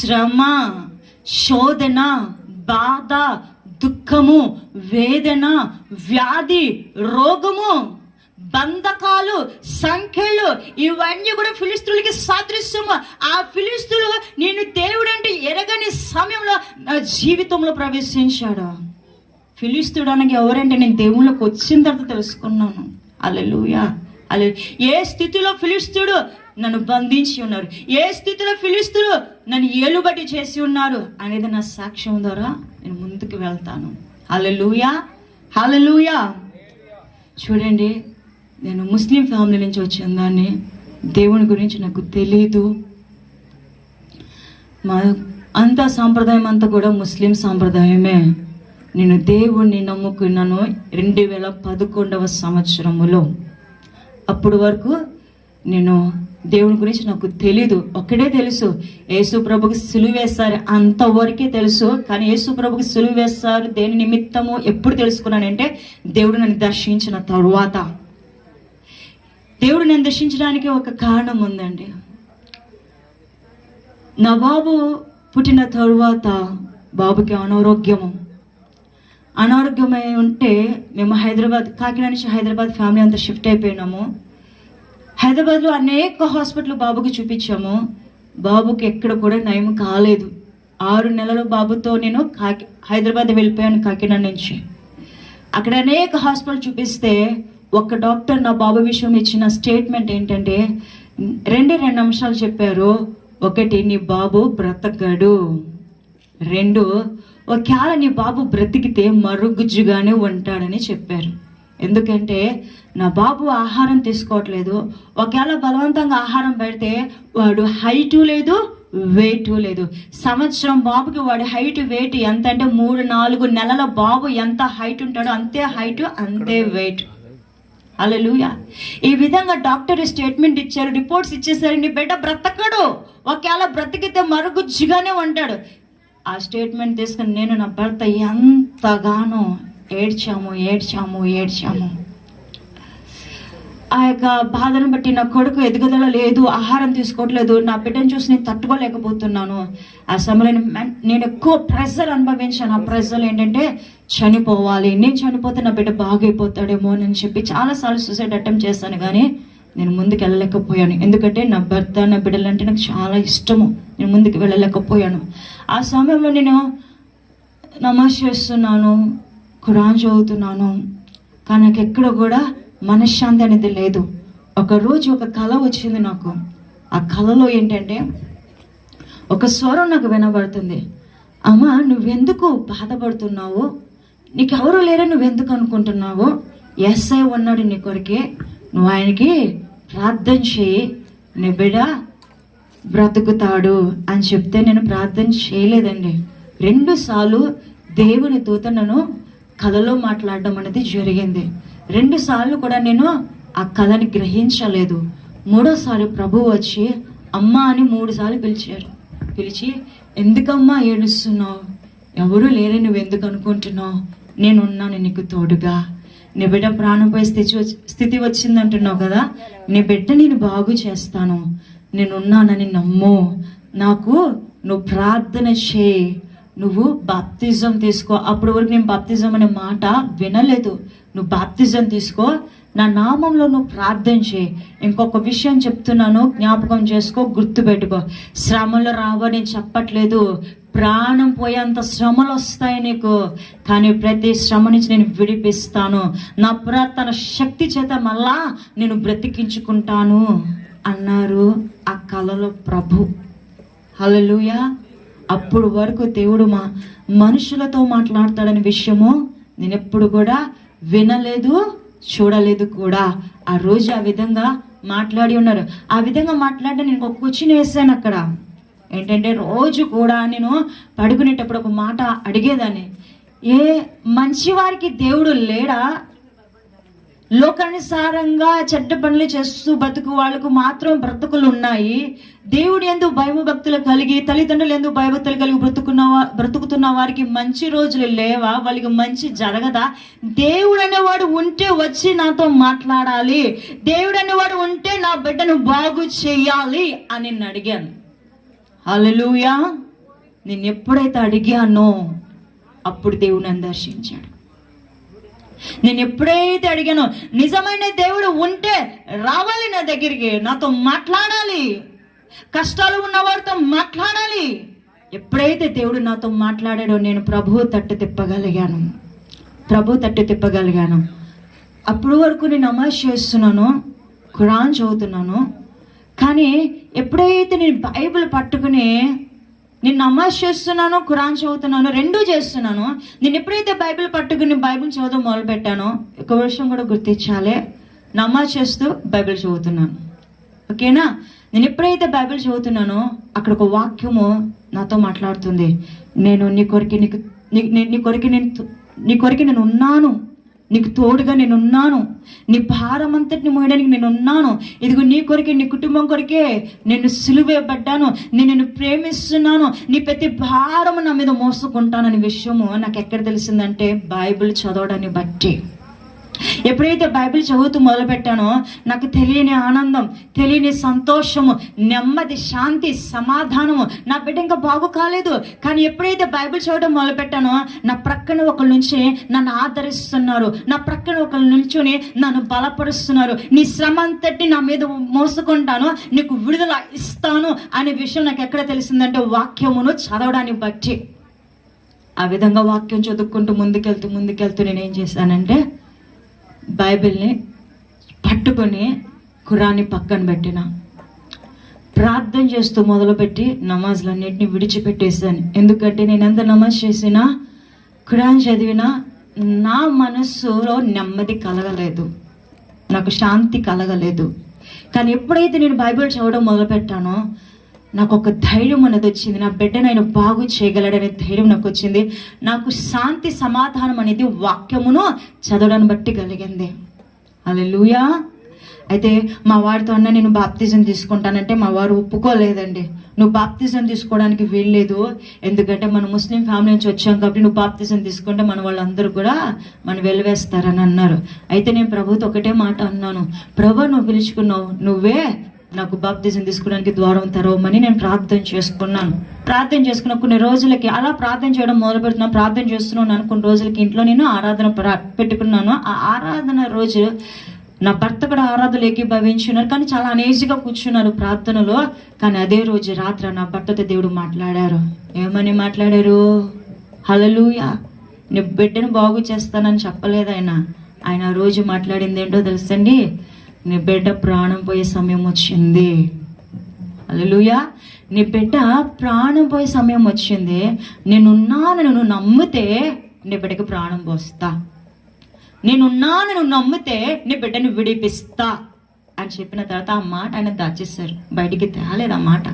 శ్రమ, శోధన, బాధ, దుఃఖము, వేదన, వ్యాధి, రోగము, బంధకాలు, సంఖ్యలు, ఇవన్నీ కూడా ఫిలిస్తీయులకి సాదృశ్యము. ఆ ఫిలిస్తీయులు నేను దేవుడు అంటే ఎరగని సమయంలో నా జీవితంలో ప్రవేశించాడు. ఫిలిస్తీయుడు అనగా ఎవరంటే నేను దేవుళ్ళకి వచ్చిన తర్వాత తెలుసుకున్నాను. హల్లెలూయా. ఏ స్థితిలో ఫిలిస్తీయుడు నన్ను బంధించి ఉన్నారు, ఏ స్థితిలో ఫిలిస్తీయులు నన్ను ఏలుబడి చేసి ఉన్నారు అనేది నా సాక్ష్యం ద్వారా నేను ముందుకు వెళ్తాను. హల్లెలూయా, హల్లెలూయా. చూడండి, నేను ముస్లిం ఫ్యామిలీ నుంచి వచ్చిన దాన్ని, దేవుని గురించి నాకు తెలీదు. మా అంతా సాంప్రదాయం అంతా కూడా ముస్లిం సాంప్రదాయమే. నేను దేవుణ్ణి నమ్ముకున్నాను 2011వ సంవత్సరములో. అప్పటి వరకు నేను దేవుని గురించి నాకు తెలీదు. ఒక్కడే తెలుసు, యేసు ప్రభుకి సిలువ వేస్తారు, అంతవరకే తెలుసు. కానీ యేసు ప్రభుకి సిలువ వేస్తారు దేని నిమిత్తము ఎప్పుడు తెలుసుకున్నానంటే దేవుడు నన్ను దర్శించిన తరువాత. దేవుడు నన్ను దర్శించడానికి ఒక కారణం ఉందండి. నా బాబు పుట్టిన తరువాత బాబుకి అనారోగ్యమై ఉంటే మేము కాకినాడ నుంచి హైదరాబాద్ ఫ్యామిలీ అంతా షిఫ్ట్ అయిపోయినాము. హైదరాబాద్లో అనేక హాస్పిటల్ బాబుకి చూపించాము. బాబుకి ఎక్కడ కూడా నయం కాలేదు. 6 నెలల బాబుతో నేను హైదరాబాద్ వెళ్ళిపోయాను కాకినాడ నుంచి. అక్కడ అనేక హాస్పిటల్ చూపిస్తే ఒక డాక్టర్ నా బాబు విషయం ఇచ్చిన స్టేట్మెంట్ ఏంటంటే 2 అంశాలు చెప్పారు. 1, నీ బాబు బ్రతకడు. 2, ఒకవేళ నీ బాబు బ్రతికితే మరుగుజ్జుగానే ఉంటాడని చెప్పారు. ఎందుకంటే నా బాబు ఆహారం తీసుకోవట్లేదు. ఒకవేళ బలవంతంగా ఆహారం పెడితే వాడు హైటు లేదు, వెయిట్ లేదు. సంవత్సరం బాబుకి వాడి హైట్ వెయిట్ ఎంత అంటే 3-4 నెలల బాబు ఎంత హైట్ ఉంటాడో అంతే హైట్, అంతే వెయిట్. హల్లెలూయా. ఈ విధంగా డాక్టర్ స్టేట్మెంట్ ఇచ్చారు, రిపోర్ట్స్ ఇచ్చేసారు. నీ బిడ్డ బ్రతకడు, ఒకవేళ బ్రతికితే మరుగుజ్జుగానే ఉంటాడు. ఆ స్టేట్మెంట్ తీసుకుని నేను నా భర్త ఎంతగానో ఏడ్చాము. ఆ యొక్క బాధను బట్టి నా కొడుకు ఎదుగుదల లేదు, ఆహారం తీసుకోవట్లేదు, నా బిడ్డను చూసి నేను తట్టుకోలేకపోతున్నాను. ఆ సమయంలో నేను ఎక్కువ ప్రెజర్ అనుభవించాను. ఆ ప్రెజర్ ఏంటంటే చనిపోవాలి, నేను చనిపోతే నా బిడ్డ బాగైపోతాడేమో అని చెప్పి చాలాసార్లు సూసైడ్ అటెంప్ట్ చేశాను. కానీ నేను ముందుకు వెళ్ళలేకపోయాను. ఎందుకంటే నా భర్త, నా బిడ్డలంటే నాకు చాలా ఇష్టము. నేను ముందుకు వెళ్ళలేకపోయాను. ఆ సమయంలో నేను నమాజ్ చేస్తున్నాను, ఖురాన్ చదువుతున్నాను, కానీ నాకు ఎక్కడ కూడా మనశ్శాంతి అనేది లేదు. ఒకరోజు ఒక కళ వచ్చింది నాకు. ఆ కళలో ఏంటంటే ఒక స్వరం నాకు వినబడుతుంది. అమ్మ, నువ్వెందుకు బాధపడుతున్నావు? నీకు ఎవరు లేరని నువ్వెందుకు అనుకుంటున్నావు? ఎస్ఐ ఉన్నాడు నీ కొరికే, నువ్వు ఆయనకి ప్రార్థన చేయి, నీ బిడ్డ బ్రతుకుతాడు అని చెప్తే నేను ప్రార్థన చేయలేదండి. 2 సార్లు దేవుని దూత నన్ను కళలో మాట్లాడడం అనేది జరిగింది. 2 సార్లు కూడా నేను ఆ కళని గ్రహించలేదు. 3వసారి ప్రభు వచ్చి అమ్మ అని 3 సార్లు పిలిచి ఎందుకమ్మా ఏడుస్తున్నావు? ఎవరు లేరే, నువ్వు ఎందుకు అనుకుంటున్నావు? నేనున్నాను నీకు తోడుగా. నీ బిడ్డ ప్రాణం పోయే స్థితి వచ్చిందంటున్నావు కదా, నీ బిడ్డ నేను బాగు చేస్తాను, నేనున్నానని నమ్ము. నాకు నువ్వు ప్రార్థన చేయి, నువ్వు బాప్తిజం తీసుకో. అప్పటి వరకు నేను బాప్తిజం అనే మాట వినలేదు. నువ్వు బాప్తిజం తీసుకో, నా నామంలో నువ్వు ప్రార్థన చేయి. ఇంకొక విషయం చెప్తున్నాను, జ్ఞాపకం చేసుకో, గుర్తుపెట్టుకో. శ్రమలు రావని చెప్పట్లేదు, ప్రాణం పోయేంత శ్రమలు వస్తాయి నీకు. కానీ ప్రతి శ్రమ నుంచి నేను విడిపిస్తాను. నా ప్రార్థన శక్తి చేత మళ్ళా నేను బ్రతికించుకుంటాను అన్నారు ఆ కళలో ప్రభు. హల్లెలూయా. అప్పుడు వరకు దేవుడు మనుషులతో మాట్లాడతాడనే విషయము నేను ఎప్పుడు కూడా వినలేదు, చూడలేదు కూడా. ఆ రోజు ఆ విధంగా మాట్లాడి ఉన్నారు. ఆ విధంగా మాట్లాడిన నేను ఒక క్వశ్చన్ వేసాను అక్కడ. ఏంటంటే రోజు కూడా నేను పడుకునేటప్పుడు ఒక మాట అడిగేదాన్ని, ఏ మంచివారికి దేవుడు లేడా? లోకానుసారంగా చెడ్డ పనులు చేస్తూ బతుకు వాళ్ళకు మాత్రం బ్రతుకులు ఉన్నాయి. దేవుడు ఎందుకు భయభక్తులు కలిగి, తల్లిదండ్రులు ఎందుకు భయభక్తులు కలిగి బ్రతుకుతున్న వారికి మంచి రోజులు లేవా? వాళ్ళకి మంచి జరగదా? దేవుడు అనేవాడు ఉంటే వచ్చి నాతో మాట్లాడాలి, దేవుడు అనేవాడు ఉంటే నా బిడ్డను బాగు చెయ్యాలి అని నేను అడిగాను. హల్లెలూయా. నేను ఎప్పుడైతే అడిగానో అప్పుడు దేవుడు నన్ను దర్శించాడు. నేను ఎప్పుడైతే అడిగానో, నిజమైన దేవుడు ఉంటే రావాలి నా దగ్గరికి, నాతో మాట్లాడాలి, కష్టాలు ఉన్నవారితో మాట్లాడాలి. ఎప్పుడైతే దేవుడు నాతో మాట్లాడాడో నేను ప్రభువు తట్టు తిప్పగలిగాను. అప్పుడు వరకు నేను నమాజ్ చేస్తున్నాను, ఖురాన్ చదువుతున్నాను. కానీ ఎప్పుడైతే నేను బైబిల్ పట్టుకుని నేను నమాజ్ చేస్తున్నాను, ఖురాన్ చదువుతున్నాను, రెండూ చేస్తున్నాను. నేను ఎప్పుడైతే బైబిల్ పట్టుకుని బైబిల్ చదవడం మొదలుపెట్టానో, ఒక విషయం కూడా గుర్తించాలి, నమాజ్ చేస్తూ బైబిల్ చదువుతున్నాను. ఓకేనా? నేను ఎప్పుడైతే బైబిల్ చదువుతున్నానో అక్కడ ఒక వాక్యము నాతో మాట్లాడుతుంది. నేను నీ కొరికి నేను ఉన్నాను, నీకు తోడుగా నేను ఉన్నాను, నీ భారం అంతటిని మోయడానికి నేను ఉన్నాను. ఇదిగో నీ కొరికే, నీ కుటుంబం కొరికే నేను సిలువేయబడ్డాను, నేను నిన్ను ప్రేమిస్తున్నాను, నీ ప్రతి భారము నా మీద మోసుకుంటానని విషయము నాకు ఎక్కడ తెలిసిందంటే బైబిల్ చదవడాన్ని బట్టి. ఎప్పుడైతే బైబిల్ చదువుతూ మొదలుపెట్టానో నాకు తెలియని ఆనందం, తెలియని సంతోషము, నెమ్మది, శాంతి, సమాధానము. నా బిడ్డ ఇంకా బాగు కాలేదు, కానీ ఎప్పుడైతే బైబిల్ చదవడం మొదలుపెట్టానో నా ప్రక్కన ఒకళ్ళ నుంచి నన్ను ఆదరిస్తున్నారు, నా ప్రక్కన ఒకళ్ళ నుంచుని నన్ను బలపరుస్తున్నారు. నీ శ్రమ అంతటి నా మీద మోసుకుంటాను, నీకు విడుదల ఇస్తాను అనే విషయం నాకు ఎక్కడ తెలిసిందంటే వాక్యమును చదవడాన్ని బట్టి. ఆ విధంగా వాక్యం చదువుకుంటూ ముందుకెళ్తూ నేనేం చేశానంటే బైబిల్ని పట్టుకొని ఖురాన్ని పక్కన పెట్టిన, ప్రార్థన చేస్తూ మొదలుపెట్టి నమాజ్లన్నింటినీ విడిచిపెట్టేసాను. ఎందుకంటే నేను ఎంత నమాజ్ చేసినా, ఖురాన్ చదివినా నా మనస్సులో నెమ్మది కలగలేదు, నాకు శాంతి కలగలేదు. కానీ ఎప్పుడైతే నేను బైబిల్ చదవడం మొదలుపెట్టానో నాకు ఒక ధైర్యం అనేది వచ్చింది. నా బిడ్డను ఆయన బాగు చేయగలడనే ధైర్యం నాకు వచ్చింది. నాకు శాంతి, సమాధానం అనేది వాక్యమును చదవడాన్ని బట్టి కలిగింది. హల్లెలూయా. అయితే మా వాడితో అన్న నేను బాప్తిజం తీసుకుంటానంటే మా వారు ఒప్పుకోలేదండి. నువ్వు బాప్తిజం తీసుకోవడానికి వీల్లేదు, ఎందుకంటే మనం ముస్లిం ఫ్యామిలీ నుంచి వచ్చాం కాబట్టి నువ్వు బాప్తిజం తీసుకుంటే మన వాళ్ళందరూ కూడా మనం వెలివేస్తారని అన్నారు. అయితే నేను ప్రభుతో ఒకటే మాట అన్నాను, ప్రభు నువ్వు పిలుచుకున్నావు, నువ్వే నాకు బాప్తిజం తీసుకోవడానికి ద్వారం తెరవమని నేను ప్రార్థన చేసుకున్న కొన్ని రోజులకి అలా ప్రార్థన చేయడం మొదలు పెడుతున్నాను. ప్రార్థన చేస్తున్నాను కొన్ని రోజులకి ఇంట్లో నేను ఆరాధన పెట్టుకున్నాను. ఆ ఆరాధన రోజు నా భర్త కూడా ఆరాధనలు ఏకీభవించున్నారు, కానీ చాలా అనేజీగా కూర్చున్నారు ప్రార్థనలో. కానీ అదే రోజు రాత్రి నా భర్తతో దేవుడు మాట్లాడారు. ఏమని మాట్లాడారు? హల్లెలూయా. నీ బిడ్డను బాగు చేస్తానని చెప్పలేదు ఆయన రోజు మాట్లాడింది ఏంటో తెలుసండి, నీ బిడ్డ ప్రాణం పోయే సమయం వచ్చింది. హల్లెలూయా. నీ బిడ్డ ప్రాణం పోయే సమయం వచ్చింది, నేనున్నాను, నువ్వు నమ్మితే నీ బిడ్డకి ప్రాణం పోస్తా, నేనున్నాను, నువ్వు నమ్మితే నీ బిడ్డను విడిపిస్తా అని చెప్పిన తర్వాత ఆ మాట ఆయన దాచేశారు, బయటికి తేలేదు, ఆ మాట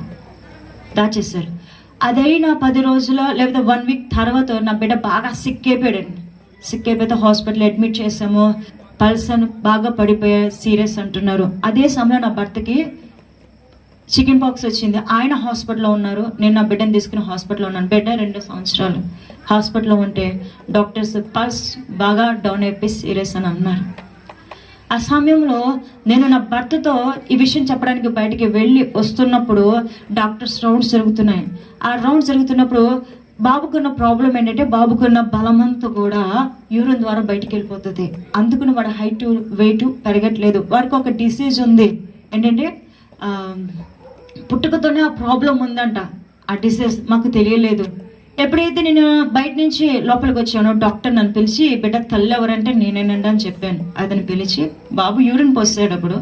దాచేశారు. అదైనా 10 రోజుల లేకపోతే 1 వీక్ తర్వాత నా బిడ్డ బాగా సిక్ అయిపోతే హాస్పిటల్ అడ్మిట్ చేసాము. పల్స్ అని బాగా పడిపోయా, సీరియస్ అంటున్నారు. అదే సమయంలో నా భర్తకి చికెన్ పాక్స్ వచ్చింది, ఆయన హాస్పిటల్లో ఉన్నారు. నేను నా బిడ్డను తీసుకుని హాస్పిటల్లో ఉన్నాను. బిడ్డ 2 సంవత్సరాలు హాస్పిటల్లో ఉంటే డాక్టర్స్ పల్స్ బాగా డౌన్ అయిపోయి సీరియస్ అని అన్నారు. ఆ సమయంలో నేను నా భర్తతో ఈ విషయం చెప్పడానికి బయటికి వెళ్ళి వస్తున్నప్పుడు డాక్టర్స్ రౌండ్స్ జరుగుతున్నాయి. ఆ రౌండ్స్ జరుగుతున్నప్పుడు బాబుకున్న ప్రాబ్లం ఏంటంటే బాబుకున్న బలమంతా కూడా యూరిన్ ద్వారా బయటికి వెళ్ళిపోతుంది. అందుకని వాడు హైట్ వెయిట్ పెరగట్లేదు. వాడికి ఒక డిసీజ్ ఉంది, ఏంటంటే పుట్టుకతోనే ఆ ప్రాబ్లం ఉందంట. ఆ డిసీజ్ మాకు తెలియలేదు. ఎప్పుడైతే నేను బయట నుంచి లోపలికి వచ్చానో డాక్టర్ నన్ను పిలిచి, బిడ్డ తల్లి ఎవరంటే నేనేనండి అని చెప్పాను. అతను పిలిచి, బాబు యూరిన్ పోసేటప్పుడు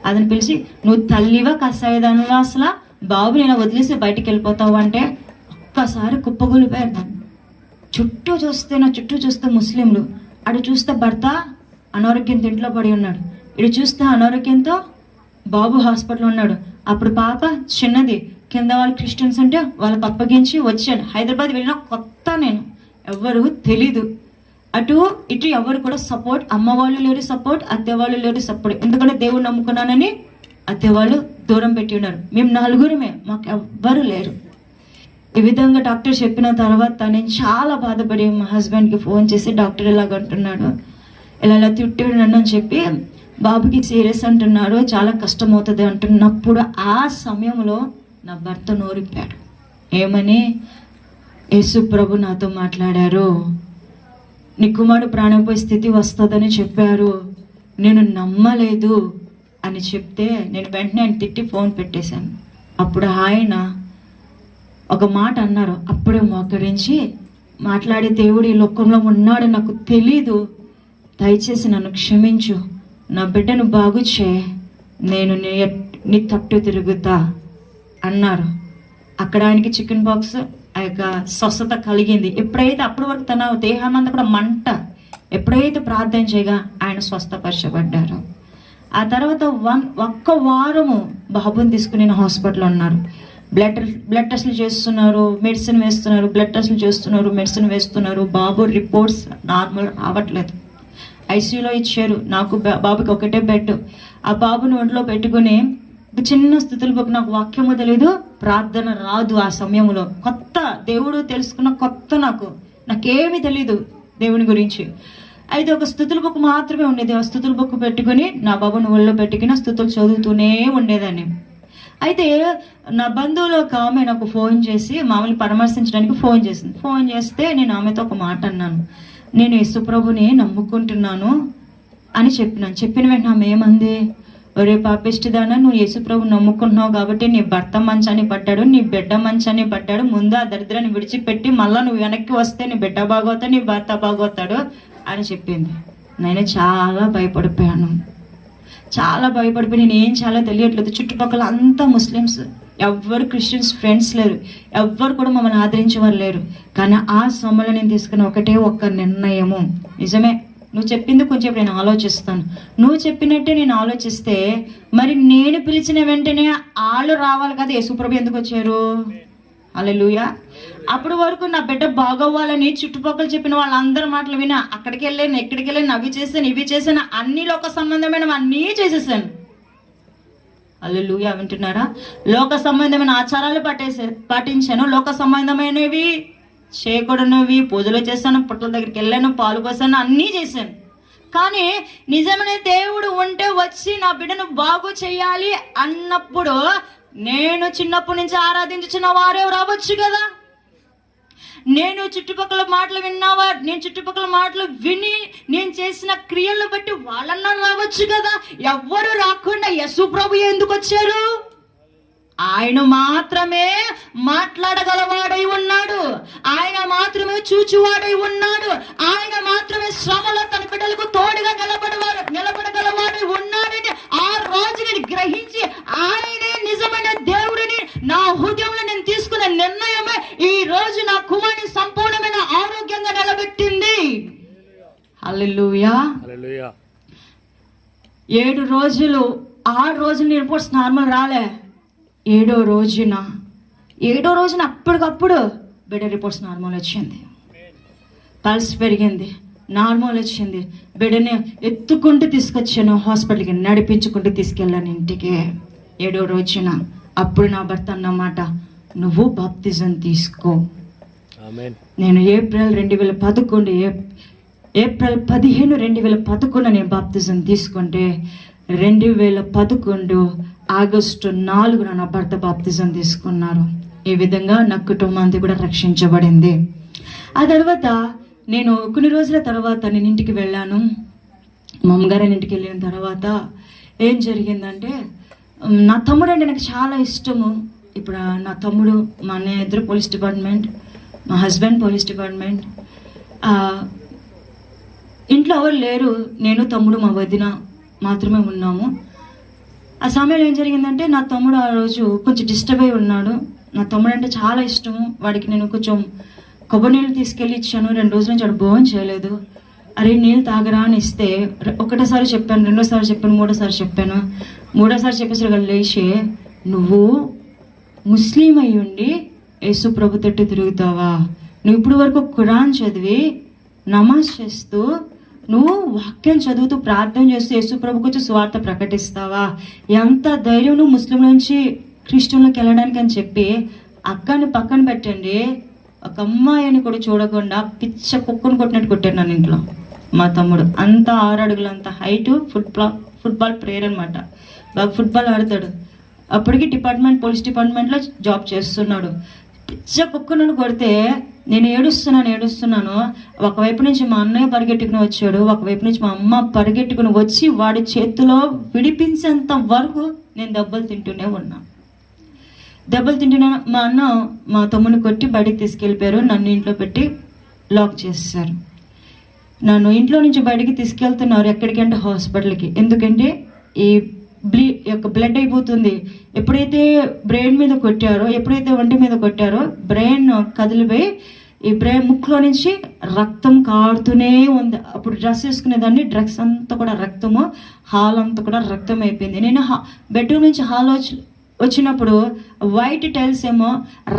అతను పిలిచి, నువ్వు తల్లివా కసాయదానివా, అసలు బాబు నేను వదిలేసి బయటికి వెళ్ళిపోతావు అంటే ఒక్కసారి కుప్పగొలిపోయారు. నా చుట్టూ చూస్తే ముస్లింలు, అటు చూస్తే భర్త అనారోగ్యంతో ఇంట్లో పడి ఉన్నాడు, ఇటు చూస్తే అనారోగ్యంతో బాబు హాస్పిటల్లో ఉన్నాడు. అప్పుడు పాప చిన్నది, కింద వాళ్ళు క్రిస్టియన్స్ అంటే వాళ్ళకి అప్పగించి వచ్చాను. హైదరాబాద్ వెళ్ళిన కొత్త, నేను ఎవరు తెలీదు, అటు ఇటు ఎవరు కూడా సపోర్ట్, అమ్మ వాళ్ళు లేరు సపోర్ట్, అత్తే వాళ్ళు లేరు సపోర్ట్. ఎందుకంటే దేవుడు నమ్ముకున్నానని అత్తే వాళ్ళు దూరం పెట్టి ఉన్నారు. మేము 4 మాకు ఎవ్వరు లేరు. ఈ విధంగా డాక్టర్ చెప్పిన తర్వాత నేను చాలా బాధపడి మా హస్బెండ్కి ఫోన్ చేసి, డాక్టర్ ఇలాగ అంటున్నాడు, ఇలా తిట్టాడు నన్ను అని చెప్పి, బాబుకి సీరియస్ అంటున్నారు, చాలా కష్టం అవుతుంది అంటున్నప్పుడు ఆ సమయంలో నా భర్త నోరిప్పాడు. ఏమని? యేసు ప్రభు నాతో మాట్లాడారు, నీ కుమారుడు ప్రాణం పోయే స్థితి వస్తుందని చెప్పారు, నేను నమ్మలేదు అని చెప్తే నేను వెంటనే ఆయన తిట్టి ఫోన్ పెట్టేశాను. అప్పుడు ఆయన ఒక మాట అన్నారు, అప్పుడే మోకరించి మాట్లాడే దేవుడు ఈ లోకంలో ఉన్నాడు నాకు తెలీదు, దయచేసి నన్ను క్షమించు, నా బిడ్డను బాగు చేయి, నేను నీ తట్టు తిరుగుతా అన్నారు. అక్కడ ఆయనకి చికెన్ బాక్స్ ఆ యొక్క స్వస్థత కలిగింది. ఎప్పుడైతే అప్పటి వరకు తన దేహం అంతా కూడా మంట, ఎప్పుడైతే ప్రార్థన చేయగా ఆయన స్వస్థపరచబడ్డారు. ఆ తర్వాత ఒక్క వారము బాబుని తీసుకుని నేను హాస్పిటల్లో ఉన్నారు. బ్లడ్ టెస్టులు చేస్తున్నారు, మెడిసిన్ వేస్తున్నారు, బ్లడ్ టెస్టులు చేస్తున్నారు, మెడిసిన్ వేస్తున్నారు. బాబు రిపోర్ట్స్ నార్మల్ రావట్లేదు. ఐసీయూలో ఇచ్చారు. నాకు బాబుకి ఒకటే బెడ్. ఆ బాబుని ఒంట్లో పెట్టుకుని చిన్న స్థితులు బట్టి నాకు వాక్యము తెలీదు, ప్రార్థన రాదు. ఆ సమయంలో కొత్త దేవుడు తెలుసుకున్న కొత్త, నాకేమీ తెలీదు దేవుని గురించి. అయితే ఒక స్థుతుల బుక్ మాత్రమే ఉండేది. ఆ స్థుతుల బుక్ పెట్టుకుని నా బాబుని ఒళ్ళో పెట్టుకుని స్థుతులు చదువుతూనే ఉండేదాన్ని. అయితే నా బంధువులు ఒక ఆమె నాకు ఫోన్ చేసి మామూలు పరామర్శించడానికి ఫోన్ చేసింది. ఫోన్ చేస్తే నేను ఆమెతో ఒక మాట అన్నాను, నేను యేసుప్రభుని నమ్ముకుంటున్నాను అని చెప్పినాను. చెప్పిన వెంటనే ఆమె ఏమంది, ఒరే పాపిష్టిదానా, నువ్వు యేసుప్రభు నమ్ముకుంటున్నావు కాబట్టి నీ భర్త మంచాన్ని పడ్డాడు, నీ బిడ్డ మంచాన్ని పడ్డాడు, ముందు ఆ దరిద్రాన్ని విడిచిపెట్టి మళ్ళీ నువ్వు వెనక్కి వస్తే నీ బిడ్డ బాగోతాడు, నీ భర్త బాగోతాడు అని చెప్పింది. నేను చాలా భయపడిపోయాను. నేను ఏం చాలా తెలియట్లేదు. చుట్టుపక్కల అంతా ముస్లిమ్స్, ఎవ్వరు క్రిస్టియన్స్ ఫ్రెండ్స్ లేరు, ఎవ్వరు కూడా మమ్మల్ని ఆదరించేవారు లేరు. కానీ ఆ సమయంలో నేను తీసుకున్న ఒక్క నిర్ణయము, నిజమే నువ్వు చెప్పింది కొంచెం నేను ఆలోచిస్తాను, నువ్వు చెప్పినట్టే నేను ఆలోచిస్తే మరి నేను పిలిచిన వెంటనే వాళ్ళు రావాలి కదా. యేసుప్రభు ఎందుకు వచ్చారు? హల్లెలూయా. అప్పటి వరకు నా బిడ్డ బాగోవాలని చుట్టుపక్కల చెప్పిన వాళ్ళందరి మాటలు వినా అక్కడికి వెళ్ళాను, ఎక్కడికి వెళ్ళాను, అవి చేశాను, ఇవి చేశాను, అన్ని లోక సంబంధమైన అన్నీ చేసేసాను. హల్లెలూయా. వింటున్నారా? లోక సంబంధమైన ఆచారాలు పాటించాను, లోక సంబంధమైనవి చేయకూడనివి పూజలు చేశాను, పుట్టల దగ్గరికి వెళ్ళాను, పాలు పోసాను, అన్నీ చేశాను. కానీ నిజమైన దేవుడు ఉంటే వచ్చి నా బిడ్డను బాగు చేయాలి అన్నప్పుడు నేను చిన్నప్పటి నుంచి ఆరాధించిన వారే రావచ్చు కదా. నేను చుట్టుపక్కల మాటలు విని నేను చేసిన క్రియలను బట్టి వాళ్ళన్నా రావచ్చు కదా. ఎవ్వరు రాకుండా యేసుప్రభు ఎందుకు వచ్చారు? ఆయన మాత్రమే మాట్లాడగలవాడై ఉన్నాడు, ఆయన మాత్రమే చూచువాడై ఉన్నాడు, ఆయన మాత్రమే శ్రమలో తన బిడ్డలకు తోడుగా నిలబడగలవాడై ఉన్నాడని ఆ రోజు నేను గ్రహించి ఆయనే నిజమైన దేవుడిని నా హృదయంలో నేను తీసుకున్న నిర్ణయమే ఈ రోజు నా కుమారుని సంపూర్ణమైన ఆరోగ్యంగా నిలబెట్టింది. హల్లెలూయా. 7 రోజులు 6 రోజులు రిపోర్ట్స్ నార్మల్ రాలే. 7వ రోజున అప్పటికప్పుడు బిడ్డ రిపోర్ట్స్ నార్మల్ వచ్చింది, పల్స్ పెరిగింది, నార్మల్ వచ్చింది. బిడ్డని ఎత్తుకుంటూ తీసుకొచ్చాను హాస్పిటల్కి, నడిపించుకుంటూ తీసుకెళ్ళాను ఇంటికి 7వ రోజున. అప్పుడు నా భర్త అన్నమాట, నువ్వు బాప్తిజం తీసుకో. నేను ఏప్రిల్ 15 2011 నేను బాప్తిజం తీసుకుంటే 2011 ఆగస్టు 4 నా భర్త బాప్తిజం తీసుకున్నారు. ఈ విధంగా నా కుటుంబం అంతా కూడా రక్షించబడింది. ఆ తర్వాత నేను కొన్ని రోజుల తర్వాత నేను ఇంటికి వెళ్ళాను. మా అమ్మగారి ఇంటికి వెళ్ళిన తర్వాత ఏం జరిగిందంటే, నా తమ్ముడు అంటే నాకు చాలా ఇష్టము. ఇప్పుడు నా తమ్ముడు, మా అన్నయ్య ఇద్దరు పోలీస్ డిపార్ట్మెంట్, మా హస్బెండ్ పోలీస్ డిపార్ట్మెంట్. ఇంట్లో ఎవరు లేరు, నేను తమ్ముడు మా వదిన మాత్రమే ఉన్నాము. ఆ సమయంలో ఏం జరిగిందంటే, నా తమ్ముడు ఆ రోజు కొంచెం డిస్టర్బ్ అయి ఉన్నాడు. నా తమ్ముడు అంటే చాలా ఇష్టము. వాడికి నేను కొంచెం కొబ్బరి నీళ్ళు తీసుకెళ్ళి ఇచ్చాను. 2 రోజుల నుంచి వాడు భోజనం చేయలేదు. అరే నీళ్ళు తాగరా అని ఇస్తే ఒకటోసారి చెప్పాను, రెండోసారి చెప్పాను, మూడోసారి చెప్పాను. మూడోసారి చెప్పేసరికి లేచి, నువ్వు ముస్లిం అయి ఉండి యేసు ప్రభు తట్టు తిరుగుతావా? నువ్వు ఇప్పుడు వరకు ఖురాన్ చదివి నమాజ్ చేస్తూ నువ్వు వాక్యం చదువుతూ ప్రార్థన చేస్తూ యేసు ప్రభుకు వచ్చి సువార్త ప్రకటిస్తావా? ఎంత ధైర్యం నువ్వు ముస్లిం నుంచి క్రిస్టియన్లోకి వెళ్ళడానికి అని చెప్పి అక్కని పక్కన పెట్టండి, ఒక అమ్మాయిని కూడా చూడకుండా పిచ్చ కుక్కను కొట్టినట్టు కొట్టాడు నన్ను ఇంట్లో. మా తమ్ముడు అంత 6 అడుగులు అంత హైటు, ఫుట్బాల్ ప్లేయర్ అనమాట, బాగా ఫుట్బాల్ ఆడతాడు. అప్పటికి పోలీస్ డిపార్ట్మెంట్లో జాబ్ చేస్తున్నాడు. పిచ్చ కుక్కను కొడితే నేను ఏడుస్తున్నాను. ఒకవైపు నుంచి మా అన్నయ్య పరిగెట్టుకుని వచ్చాడు, ఒకవైపు నుంచి మా అమ్మ పరిగెట్టుకుని వచ్చి వాడి చేతిలో విడిపించేంత వరకు నేను దెబ్బలు తింటూనే ఉన్నా. మా అన్న మా తమ్ముని కొట్టి బయటికి తీసుకెళ్ళిపోయారు. నన్ను ఇంట్లో పెట్టి లాక్ చేసేసారు. నన్ను ఇంట్లో నుంచి బయటికి తీసుకెళ్తున్నారు. ఎక్కడికంటే హాస్పిటల్కి. ఎందుకంటే ఈ బ్లడ్ అయిపోతుంది. ఎప్పుడైతే బ్రెయిన్ మీద కొట్టారో, ఎప్పుడైతే ఒంటి మీద కొట్టారో బ్రెయిన్ కదిలిపోయి ఈ బ్రెయిన్ ముక్కులో నుంచి రక్తం కారుతూనే ఉంది. అప్పుడు డ్రెస్ వేసుకునేదాన్ని, డ్రెస్ అంతా కూడా రక్తము, హాల్ అంతా కూడా రక్తం అయిపోయింది. నేను బెడ్రూమ్ నుంచి హాల్ వచ్చినప్పుడు వైట్ టైల్స్ ఏమో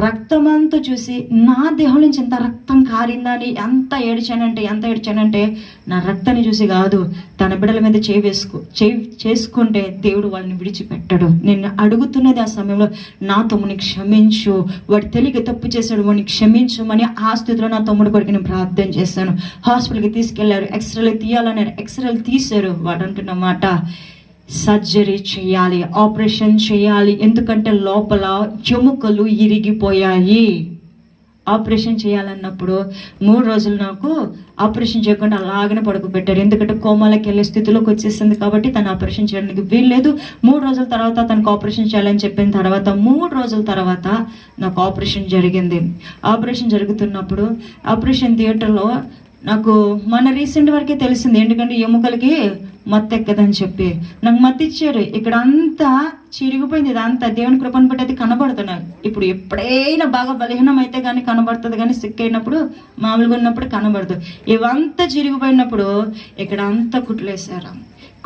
రక్తం అంతా చూసి నా దేహం నుంచి ఎంత రక్తం కారిందని ఎంత ఏడ్చానంటే నా రక్తాన్ని చూసి కాదు, తన బిడ్డల మీద చేసుకుంటే దేవుడు వాళ్ళని విడిచిపెట్టడు. నేను అడుగుతున్నది ఆ సమయంలో, నా తమ్ముని క్షమించు, వాడు తెలియక తప్పు చేశాడు, వాడిని క్షమించమని ఆ స్థితిలో నా తమ్ముడు కొడుకు నేను ప్రార్థన చేశాను. హాస్పిటల్కి తీసుకెళ్లారు, ఎక్స్రేలు తీయాలన్నారు, ఎక్స్రేలు తీశారు. వాడు అంటున్నమాట, సర్జరీ చేయాలి, ఆపరేషన్ చేయాలి, ఎందుకంటే లోపల ఎముకలు ఇరిగిపోయాయి. ఆపరేషన్ చేయాలన్నప్పుడు 3 రోజులు నాకు ఆపరేషన్ చేయకుండా అలాగనే పడుకోబెట్టారు. ఎందుకంటే కోమాలకి వెళ్ళే స్థితిలోకి వచ్చేసింది కాబట్టి తను ఆపరేషన్ చేయడానికి వీల్లేదు. 3 రోజుల తర్వాత తనకు ఆపరేషన్ చేయాలని చెప్పిన తర్వాత 3 రోజుల తర్వాత నాకు ఆపరేషన్ జరిగింది. ఆపరేషన్ జరుగుతున్నప్పుడు ఆపరేషన్ థియేటర్లో నాకు మన రీసెంట్ వరకే తెలిసింది, ఎందుకంటే ఎముకలకి మత్తు ఎక్కదని చెప్పి నాకు మత్తు ఇచ్చారు. ఇక్కడ అంతా చిరిగిపోయింది. ఇదంతా దేవుని కృపను బట్టి అది కనబడుతున్నాయి. ఇప్పుడు ఎప్పుడైనా బాగా బలహీనం అయితే కానీ కనబడుతుంది, కానీ సిక్ అయినప్పుడు మామూలుగా ఉన్నప్పుడు కనబడదు. ఇవంతా చిరిగిపోయినప్పుడు ఇక్కడ అంతా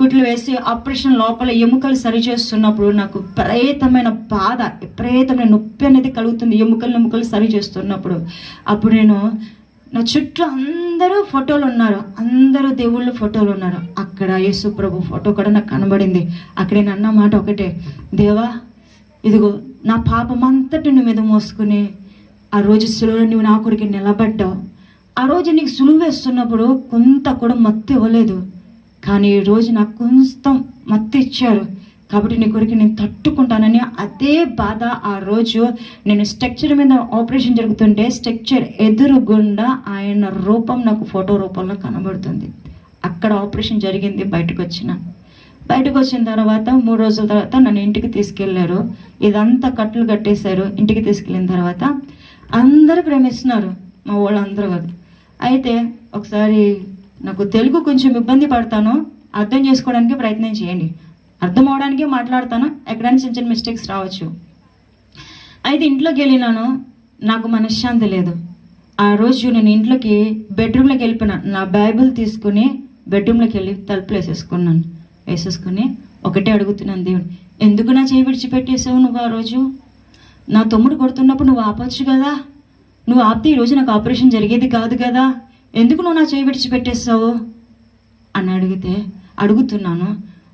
కుట్లు వేసి ఆపరేషన్ లోపల ఎముకలు సరి చేస్తున్నప్పుడు నాకు విపరీతమైన బాధ, విపరీతమైన నొప్పి అనేది కలుగుతుంది. ఎముకలు సరి చేస్తున్నప్పుడు అప్పుడు నేను, నా చుట్టూ అందరూ ఫోటోలు ఉన్నారు, అందరూ దేవుళ్ళ ఫోటోలు ఉన్నారు. అక్కడ యేసు ప్రభు ఫోటో కూడా నాకు కనబడింది. అక్కడ నేను అన్న మాట ఒకటే, దేవా ఇదిగో నా పాపం అంతటి నువ్వు మీద మోసుకుని ఆ రోజు సులువులో నువ్వు నా కొరికి నిలబడ్డావు. ఆ రోజు నీకు సులువు వేస్తున్నప్పుడు కొంత కూడా మత్తు ఇవ్వలేదు, కానీ ఈ రోజు నాకు కొంచెం మత్తు ఇచ్చారు కాబట్టి నీ కొరికి నేను తట్టుకుంటానని అదే బాధ. ఆ రోజు నేను స్ట్రక్చర్ మీద ఆపరేషన్ జరుగుతుంటే స్ట్రక్చర్ ఎదురుగుండా ఆయన రూపం నాకు ఫోటో రూపంలో కనబడుతుంది. అక్కడ ఆపరేషన్ జరిగింది. బయటకు వచ్చిన తర్వాత 3 రోజుల తర్వాత నన్ను ఇంటికి తీసుకెళ్లారు. ఇదంతా కట్లు కట్టేశారు. ఇంటికి తీసుకెళ్ళిన తర్వాత అందరూ ప్రేమిస్తున్నారు, మా వాళ్ళందరూ కాదు. అయితే ఒకసారి నాకు తెలుగు కొంచెం ఇబ్బంది పడతాను, అర్థం చేసుకోవడానికి ప్రయత్నం చేయండి. అర్థం అవడానికే మాట్లాడతాను, ఎక్కడైనా చిన్న మిస్టేక్స్ రావచ్చు. అయితే ఇంట్లోకి వెళ్ళినాను, నాకు మనశ్శాంతి లేదు. ఆ రోజు నేను ఇంట్లోకి బెడ్రూమ్లోకి వెళ్ళిపోయినా. నా బైబిల్ తీసుకుని బెడ్రూమ్లోకి వెళ్ళి తలుపులు వేసేసుకుని ఒకటే అడుగుతున్నాను, దేవుడు ఎందుకు నా చేయి విడిచిపెట్టేసావు నువ్వు? ఆ రోజు నా తమ్ముడు కొడుతున్నప్పుడు నువ్వు ఆపొచ్చు కదా, నువ్వు ఆపితే ఈరోజు నాకు ఆపరేషన్ జరిగేది కాదు కదా, ఎందుకు నువ్వు నా చేయి విడిచిపెట్టేస్తావు అని అడుగుతున్నాను.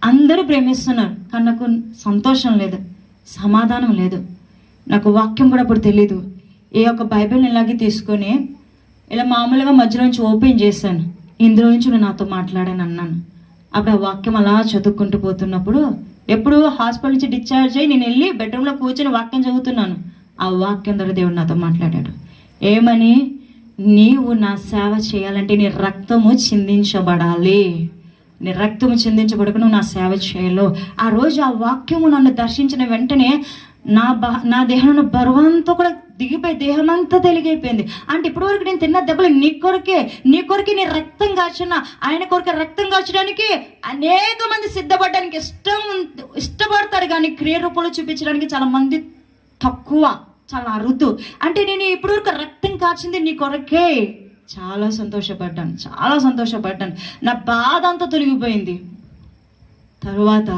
అందరూ ప్రేమిస్తున్నారు, కానీ నాకు సంతోషం లేదు, సమాధానం లేదు. నాకు వాక్యం కూడా అప్పుడు తెలీదు. ఏ ఒక్క బైబిల్ని ఇలాగే తీసుకొని ఇలా మామూలుగా మధ్యలో నుంచి ఓపెన్ చేశాను, ఇందులో నుంచి నువ్వు నాతో మాట్లాడాను అన్నాను. అప్పుడు ఆ వాక్యం అలా చదువుకుంటూ పోతున్నప్పుడు, ఎప్పుడు హాస్పిటల్ నుంచి డిశ్చార్జ్ అయ్యి నేను వెళ్ళి బెడ్రూమ్లో కూర్చొని వాక్యం చదువుతున్నాను. ఆ వాక్యం ద్వారా దేవుడు నాతో మాట్లాడాడు. ఏమని? నీవు నా సేవ చేయాలంటే నీ రక్తము చిందించబడాలి, నీ రక్తము చిందించబడక నువ్వు నా సేవ చేయలేవు. ఆ రోజు ఆ వాక్యము నన్ను దర్శించిన వెంటనే నా దేహంలో బరువంతా కూడా దిగిపోయి దేహం అంతా తెలిగైపోయింది. అంటే ఇప్పటివరకు నేను తిన్న దెబ్బలు నీ కొరకే నీ రక్తం కాచిన ఆయన కొరకే. రక్తం కాచడానికి అనేక మంది సిద్ధపడడానికి ఇష్టపడతారు, కానీ క్రియ రూపంలో చూపించడానికి చాలా మంది తక్కువ, చాలా అరుదు. అంటే నేను ఇప్పటివరకు రక్తం కాచింది నీ కొరకే. చాలా సంతోషపడ్డాను. నా బాధ అంతా తొలగిపోయింది. తర్వాత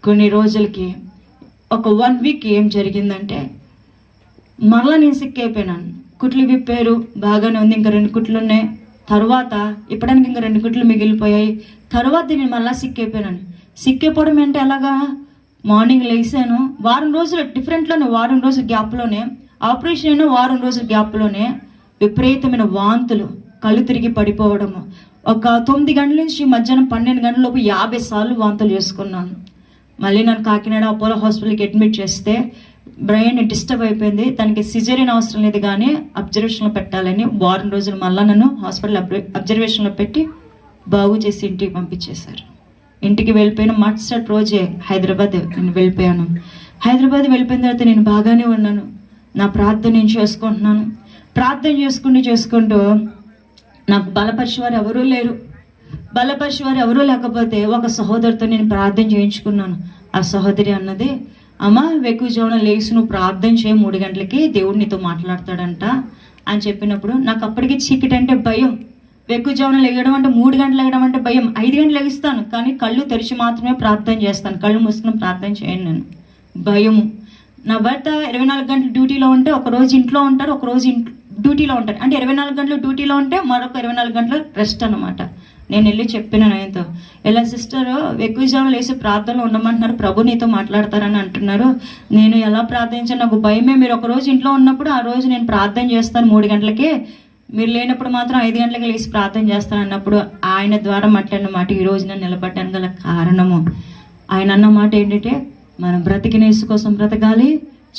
కొన్ని రోజులకి ఒక 1 వీక్ ఏం జరిగిందంటే, మరలా నేను సిక్ అయిపోయినాను. కుట్లు విప్పారు, బాగానే ఉంది, ఇంకా 2 కుట్లు ఉన్నాయి. తర్వాత ఇప్పడానికి ఇంకా 2 కుట్లు మిగిలిపోయాయి. తర్వాత నేను మళ్ళీ సిక్ అయిపోయినాను. సిక్ అయిపోవడం అంటే ఎలాగా? మార్నింగ్ లేసాను, వారం రోజులు గ్యాప్లోనే ఆపరేషన్ అయినా, వారం రోజుల గ్యాప్లోనే విపరీతమైన వాంతులు, కళ్ళు తిరిగి పడిపోవడము. ఒక 9 గంటల నుంచి మధ్యాహ్నం 12 గంటల లోపు 50 సార్లు వాంతులు చేసుకున్నాను. మళ్ళీ నన్ను కాకినాడ అపోలో హాస్పిటల్కి అడ్మిట్ చేస్తే బ్రెయిన్ డిస్టర్బ్ అయిపోయింది, తనకి సిజేరియన్ అవసరం లేదు కానీ అబ్జర్వేషన్లో పెట్టాలని వారం రోజులు మళ్ళీ నన్ను హాస్పిటల్ అబ్జర్వేషన్లో పెట్టి బాగు చేసి ఇంటికి పంపించేశారు. ఇంటికి వెళ్ళిపోయిన మరుసటి రోజే హైదరాబాద్ నేను వెళ్ళిపోయాను. హైదరాబాద్ వెళ్ళిపోయిన తర్వాత నేను బాగానే ఉన్నాను. నా ప్రార్థన నేను చేసుకుంటున్నాను. ప్రార్థన చేసుకుంటూ నాకు బలపరిచేవారు ఎవరూ లేరు. బలపరిచేవారు ఎవరూ లేకపోతే ఒక సహోదరితో నేను ప్రార్థన చేయించుకున్నాను. ఆ సహోదరి అన్నది, అమ్మ వేకువజామున లేచి నువ్వు ప్రార్థన చేయి, 3 గంటలకి దేవుడు నీతో మాట్లాడతాడంట అని చెప్పినప్పుడు నాకు అప్పటికి చీకటి అంటే భయం. వేకువజామున లెగడం అంటే 3 గంటలు లెగడం అంటే భయం. 5 గంటలు లెగిస్తాను కానీ కళ్ళు తెరిచి మాత్రమే ప్రార్థన చేస్తాను, కళ్ళు మూసుకుని ప్రార్థన చేయను. నేను భయము. నా భర్త 24 గంటలు డ్యూటీలో ఉంటే ఒకరోజు ఇంట్లో ఉంటారు, ఒకరోజు డ్యూటీలో ఉంటారు. అంటే 24 గంటలు డ్యూటీలో ఉంటే మరొక 24 గంటలు రెస్ట్ అనమాట. నేను వెళ్ళి చెప్పినాను ఆయనతో, ఎలా సిస్టర్ వేకువజామున లేచి ప్రార్థనలో ఉండమంటున్నారు, ప్రభు నీతో మాట్లాడతారని అంటున్నారు, నేను ఎలా ప్రార్థించాను, నాకు భయమే. మీరు ఒక రోజు ఇంట్లో ఉన్నప్పుడు ఆ రోజు నేను ప్రార్థన చేస్తాను 3 గంటలకి, మీరు లేనప్పుడు మాత్రం 5 గంటలకి లేచి ప్రార్థన చేస్తాను అన్నప్పుడు ఆయన ద్వారా మాట్లాడిన మాట ఈ రోజు నేను నిలబడ్డాను గల కారణము. ఆయన అన్న మాట ఏంటంటే, మనం బ్రతికిన యేసు కోసం బ్రతకాలి,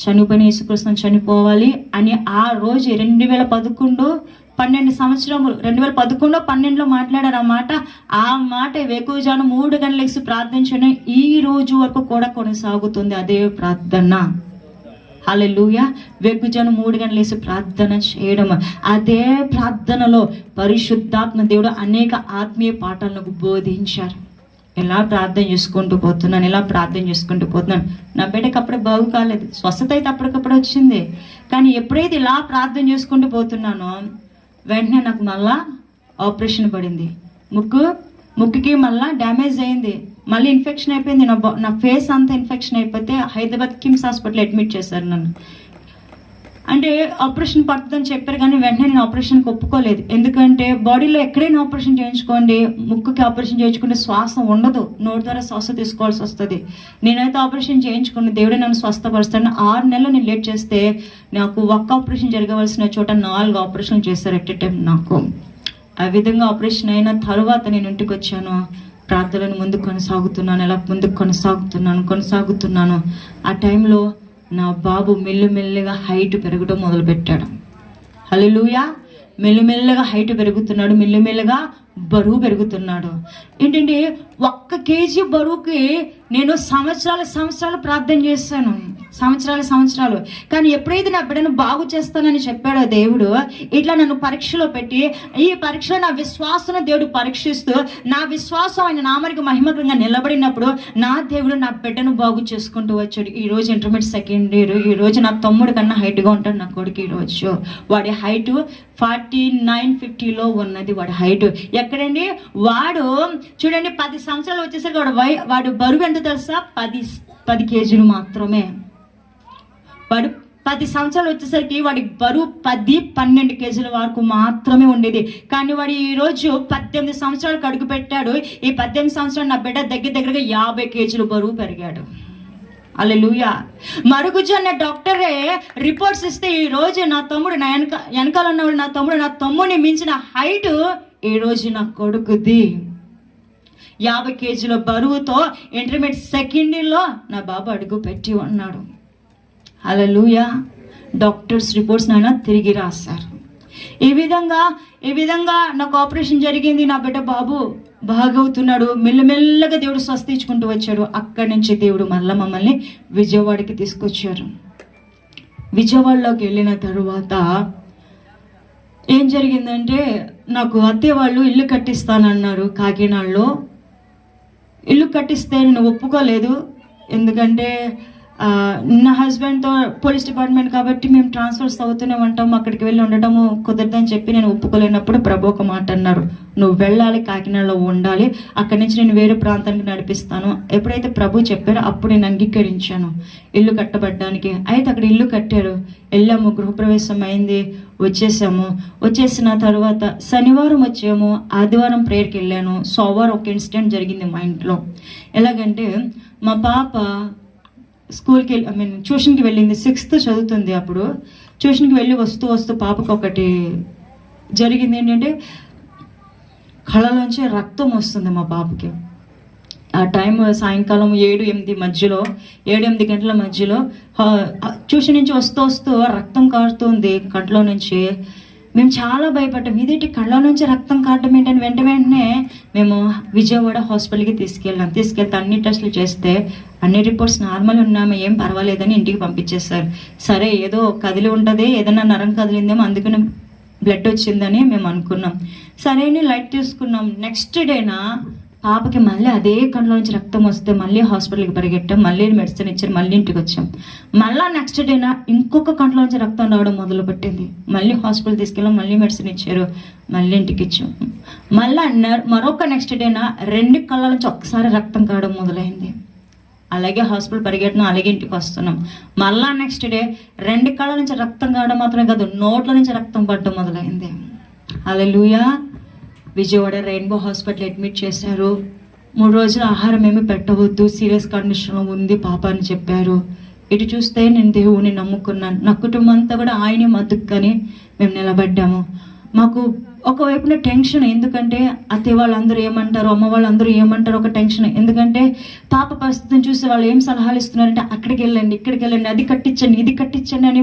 చనిపోయిన యేసు కోసం చనిపోవాలి అని ఆ రోజు 12 సంవత్సరములు 2011-12లో మాట్లాడారు ఆ మాట. ఆ మాట వేకువజామున 3 గంటలకు లేచి ప్రార్థించడం ఈ రోజు వరకు కూడా కొనసాగుతుంది. అదే ప్రార్థన. హల్లెలూయా. వేకువజామున 3 గంటలకు లేచి ప్రార్థన చేయడం, అదే ప్రార్థనలో పరిశుద్ధాత్మ దేవుడు అనేక ఆత్మీయ పాఠాలను బోధించారు. ఎలా ప్రార్థన చేసుకుంటూ పోతున్నాను. నా బిడ్డకి అప్పుడే బాగు కాలేదు, స్వస్థత అయితే అప్పటికప్పుడు వచ్చింది. కానీ ఎప్పుడైతే ఇలా ప్రార్థన చేసుకుంటూ పోతున్నానో వెంటనే నాకు మళ్ళా ఆపరేషన్ పడింది. ముక్కుకి మళ్ళా డ్యామేజ్ అయింది, మళ్ళీ ఇన్ఫెక్షన్ అయిపోయింది. నా ఫేస్ అంతా ఇన్ఫెక్షన్ అయిపోతే హైదరాబాద్ కిమ్స్ హాస్పిటల్ అడ్మిట్ చేశారు నన్ను. అంటే ఆపరేషన్ పడుతుందని చెప్పారు కానీ వెంటనే నేను ఆపరేషన్కి ఒప్పుకోలేదు. ఎందుకంటే బాడీలో ఎక్కడైనా ఆపరేషన్ చేయించుకోండి, ముక్కుకి ఆపరేషన్ చేయించుకుంటే శ్వాస ఉండదు, నోటి ద్వారా శ్వాస తీసుకోవాల్సి వస్తుంది. నేనైతే ఆపరేషన్ చేయించుకుని దేవుడే నన్ను స్వస్థపరుస్తాను. 6 నెలలు నేను లేట్ చేస్తే నాకు ఒక్క ఆపరేషన్ జరగవలసిన చోట 4 ఆపరేషన్లు చేశారు ఎట్ ఎ టైం నాకు. ఆ విధంగా ఆపరేషన్ అయిన తర్వాత నేను ఇంటికి వచ్చాను. ప్రార్థనలను ముందుకు కొనసాగుతున్నాను, ఎలా ముందుకు కొనసాగుతున్నాను. ఆ టైంలో నా బాబు మెల్లిమెల్లిగా హైట్ పెరగడం మొదలుపెట్టాడు. హల్లెలూయా. మెల్లిమెల్లగా హైట్ పెరుగుతున్నాడు, మెల్లిమెల్లగా బరువు పెరుగుతున్నాడు. ఏంటంటే 1 కేజీ బరువుకి నేను సంవత్సరాలు ప్రార్థన చేశాను, సంవత్సరాలు. కానీ ఎప్పుడైతే నా బిడ్డను బాగు చేస్తానని చెప్పాడో దేవుడు, ఇట్లా నన్ను పరీక్షలో పెట్టి ఈ పరీక్షలో నా విశ్వాసాన్ని దేవుడు పరీక్షిస్తూ నా విశ్వాసం ఆయన నామానికి మహిమకరంగా నిలబడినప్పుడు నా దేవుడు నా బిడ్డను బాగు చేసుకుంటూ వచ్చాడు. ఈ రోజు ఇంటర్మీడియట్ సెకండ్ ఇయర్. ఈ రోజు నా తమ్ముడు కన్నా హైట్గా ఉంటాడు నా కొడుకు. ఈ రోజు వాడి హైట్ 49-50లో ఉన్నది వాడి హైట్. ఎక్కడండి వాడు చూడండి, 10 సంవత్సరాలు వచ్చేసరికి వాడు బరువు ఎంత తెలుసా? 10 కేజీలు మాత్రమే. వాడు 10 సంవత్సరాలు వచ్చేసరికి వాడి బరువు 10-12 కేజీల వరకు మాత్రమే ఉండేది. కానీ వాడు ఈరోజు 18 సంవత్సరాలకు అడుగు పెట్టాడు. ఈ 18 సంవత్సరాలు నా బిడ్డ దగ్గరగా 50 కేజీలు బరువు పెరిగాడు. హల్లెలూయా. మరుగుజ్జు డాక్టరే రిపోర్ట్స్ ఇస్తే ఈ రోజు నా తమ్ముడు నా వెనకాల ఉన్నవాడు నా తమ్ముడిని మించిన హైట్ ఈ రోజు నా కొడుకుది. 50 కేజీల బరువుతో ఇంటర్మీడియట్ సెకండ్ ఇయర్లో నా బాబు అడుగు పెట్టి ఉన్నాడు. హల్లెలూయా. డాక్టర్స్ రిపోర్ట్స్ నాయన తిరిగి రాశారు. ఈ విధంగా నాకు ఆపరేషన్ జరిగింది. నా బిడ్డ బాబు బాగవుతున్నాడు. మెల్లమెల్లగా దేవుడు స్వస్థించుకుంటూ వచ్చాడు. అక్కడి నుంచి దేవుడు మళ్ళీ మమ్మల్ని విజయవాడకి తీసుకొచ్చారు. విజయవాడలోకి వెళ్ళిన తరువాత ఏం జరిగిందంటే, నాకు అత్తయ్య వాళ్ళు ఇల్లు కట్టిస్తానన్నారు కాకినాడలో. ఇల్లు కట్టిస్తే నేను ఒప్పుకోలేదు. ఎందుకంటే నా హస్బెండ్తో పోలీస్ డిపార్ట్మెంట్ కాబట్టి మేము ట్రాన్స్ఫర్స్ అవుతూనే ఉంటాము, అక్కడికి వెళ్ళి ఉండటము కుదరదని చెప్పి నేను ఒప్పుకోలేనప్పుడు ప్రభు ఒక మాట అన్నారు, నువ్వు వెళ్ళాలి, కాకినాడలో ఉండాలి, అక్కడి నుంచి నేను వేరే ప్రాంతానికి నడిపిస్తాను. ఎప్పుడైతే ప్రభు చెప్పారో అప్పుడు నేను అంగీకరించాను ఇల్లు కట్టబడ్డానికి. అయితే అక్కడ ఇల్లు కట్టారు, వెళ్ళాము, గృహప్రవేశం అయింది, వచ్చేసిన తర్వాత శనివారం వచ్చాము, ఆదివారం ప్రేయర్కి వెళ్ళాను. సోమవారం ఒక ఇన్సిడెంట్ జరిగింది మా ఇంట్లో. ఎలాగంటే మా పాప స్కూల్కి ట్యూషన్కి వెళ్ళింది, 6th చదువుతుంది. అప్పుడు ట్యూషన్కి వెళ్ళి వస్తూ పాపకు ఒకటి జరిగింది. ఏంటంటే కళ్ళలోంచి రక్తం వస్తుంది మా బాబుకి. ఆ టైం సాయంకాలం 7-8 మధ్యలో 7-8 గంటల మధ్యలో ట్యూషన్ నుంచి వస్తూ రక్తం కారుతుంది కంట్లో నుంచి. మేము చాలా భయపడ్డాం, ఇదేంటి కళ్ళ నుంచి రక్తం కారడం ఏంటని వెంటనే మేము విజయవాడ హాస్పిటల్కి తీసుకెళ్తే అన్ని టెస్టులు చేస్తే అన్ని రిపోర్ట్స్ నార్మల్ ఉన్నాము, ఏం పర్వాలేదని ఇంటికి పంపించేశారు. సరే ఏదో కదిలి ఉంటుంది, ఏదైనా నరం కదిలిందేమో అందుకని బ్లడ్ వచ్చిందని మేము అనుకున్నాం. సరే అని లైట్ తీసుకున్నాం. నెక్స్ట్ డేనా పాపకి మళ్ళీ అదే కళ్ళలో నుంచి రక్తం వస్తే మళ్ళీ హాస్పిటల్కి పరిగెట్టాం, మళ్ళీ మెడిసిన్ ఇచ్చారు, మళ్ళీ ఇంటికి వచ్చాం. మళ్ళీ నెక్స్ట్ డేనా ఇంకొక కంట్లో నుంచి రక్తం రావడం మొదలు పెట్టింది. మళ్ళీ హాస్పిటల్ తీసుకెళ్ళాం, మళ్ళీ మెడిసిన్ ఇచ్చారు, మళ్ళీ ఇంటికి ఇచ్చాం. మళ్ళీ మరొక నెక్స్ట్ డేనా 2 కళ్ళ నుంచి ఒక్కసారి రక్తం కావడం మొదలైంది. అలాగే హాస్పిటల్ పరిగెట్టినాం, అలాగే ఇంటికి వస్తున్నాం. మళ్ళా నెక్స్ట్ డే 2 కళ్ళ నుంచి రక్తం కావడం మాత్రమే కాదు, నోట్ల నుంచి రక్తం పడడం మొదలైంది. హల్లెలూయా. విజయవాడ రెయిన్బో హాస్పిటల్ అడ్మిట్ చేశారు. 3 రోజులు ఆహారం ఏమి పెట్టవద్దు, సీరియస్ కండిషన్లో ఉంది పాప అని చెప్పారు. ఇటు చూస్తే నేను దేవుని నమ్ముకున్నాను, నా కుటుంబం అంతా కూడా ఆయనే మద్దుకని మేము నిలబడ్డాము. మాకు ఒకవైపున టెన్షన్, ఎందుకంటే అత్తే వాళ్ళందరూ ఏమంటారు, అమ్మ వాళ్ళందరూ ఏమంటారు, ఒక టెన్షన్. ఎందుకంటే పాప పరిస్థితిని చూసి వాళ్ళు ఏం సలహాలు ఇస్తున్నారంటే అక్కడికి వెళ్ళండి, ఇక్కడికి వెళ్ళండి, అది కట్టించండి, ఇది కట్టించండి అని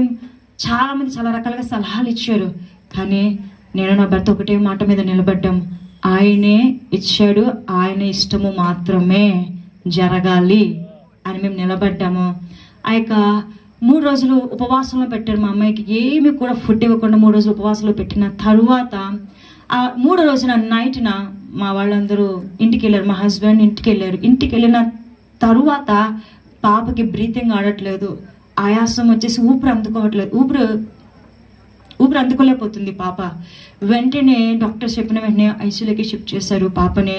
చాలామంది చాలా రకాలుగా సలహాలు ఇచ్చారు. కానీ నేను నా భర్త ఒకటే మాట మీద నిలబడ్డాం, ఆయనే ఇచ్చాడు, ఆయన ఇష్టము మాత్రమే జరగాలి అని మేము నిలబడ్డాము. ఆ యొక్క 3 రోజులు ఉపవాసంలో పెట్టారు. మా అమ్మాయికి ఏమి కూడా ఫుడ్ ఇవ్వకుండా 3 రోజులు ఉపవాసంలో పెట్టిన తరువాత ఆ 3 రోజున నైట్న మా వాళ్ళందరూ ఇంటికి వెళ్ళారు, మా హస్బెండ్ ఇంటికి వెళ్ళారు. ఇంటికి వెళ్ళిన తరువాత పాపకి బ్రీతింగ్ ఆడట్లేదు, ఆయాసం వచ్చేసి ఊపిరి అందుకోవట్లేదు, ఊపిరి అందుకోలేకపోతుంది పాప. వెంటనే డాక్టర్స్ చెప్పిన వెంటనే ఐసీయూలోకి షిఫ్ట్ చేశారు పాపని.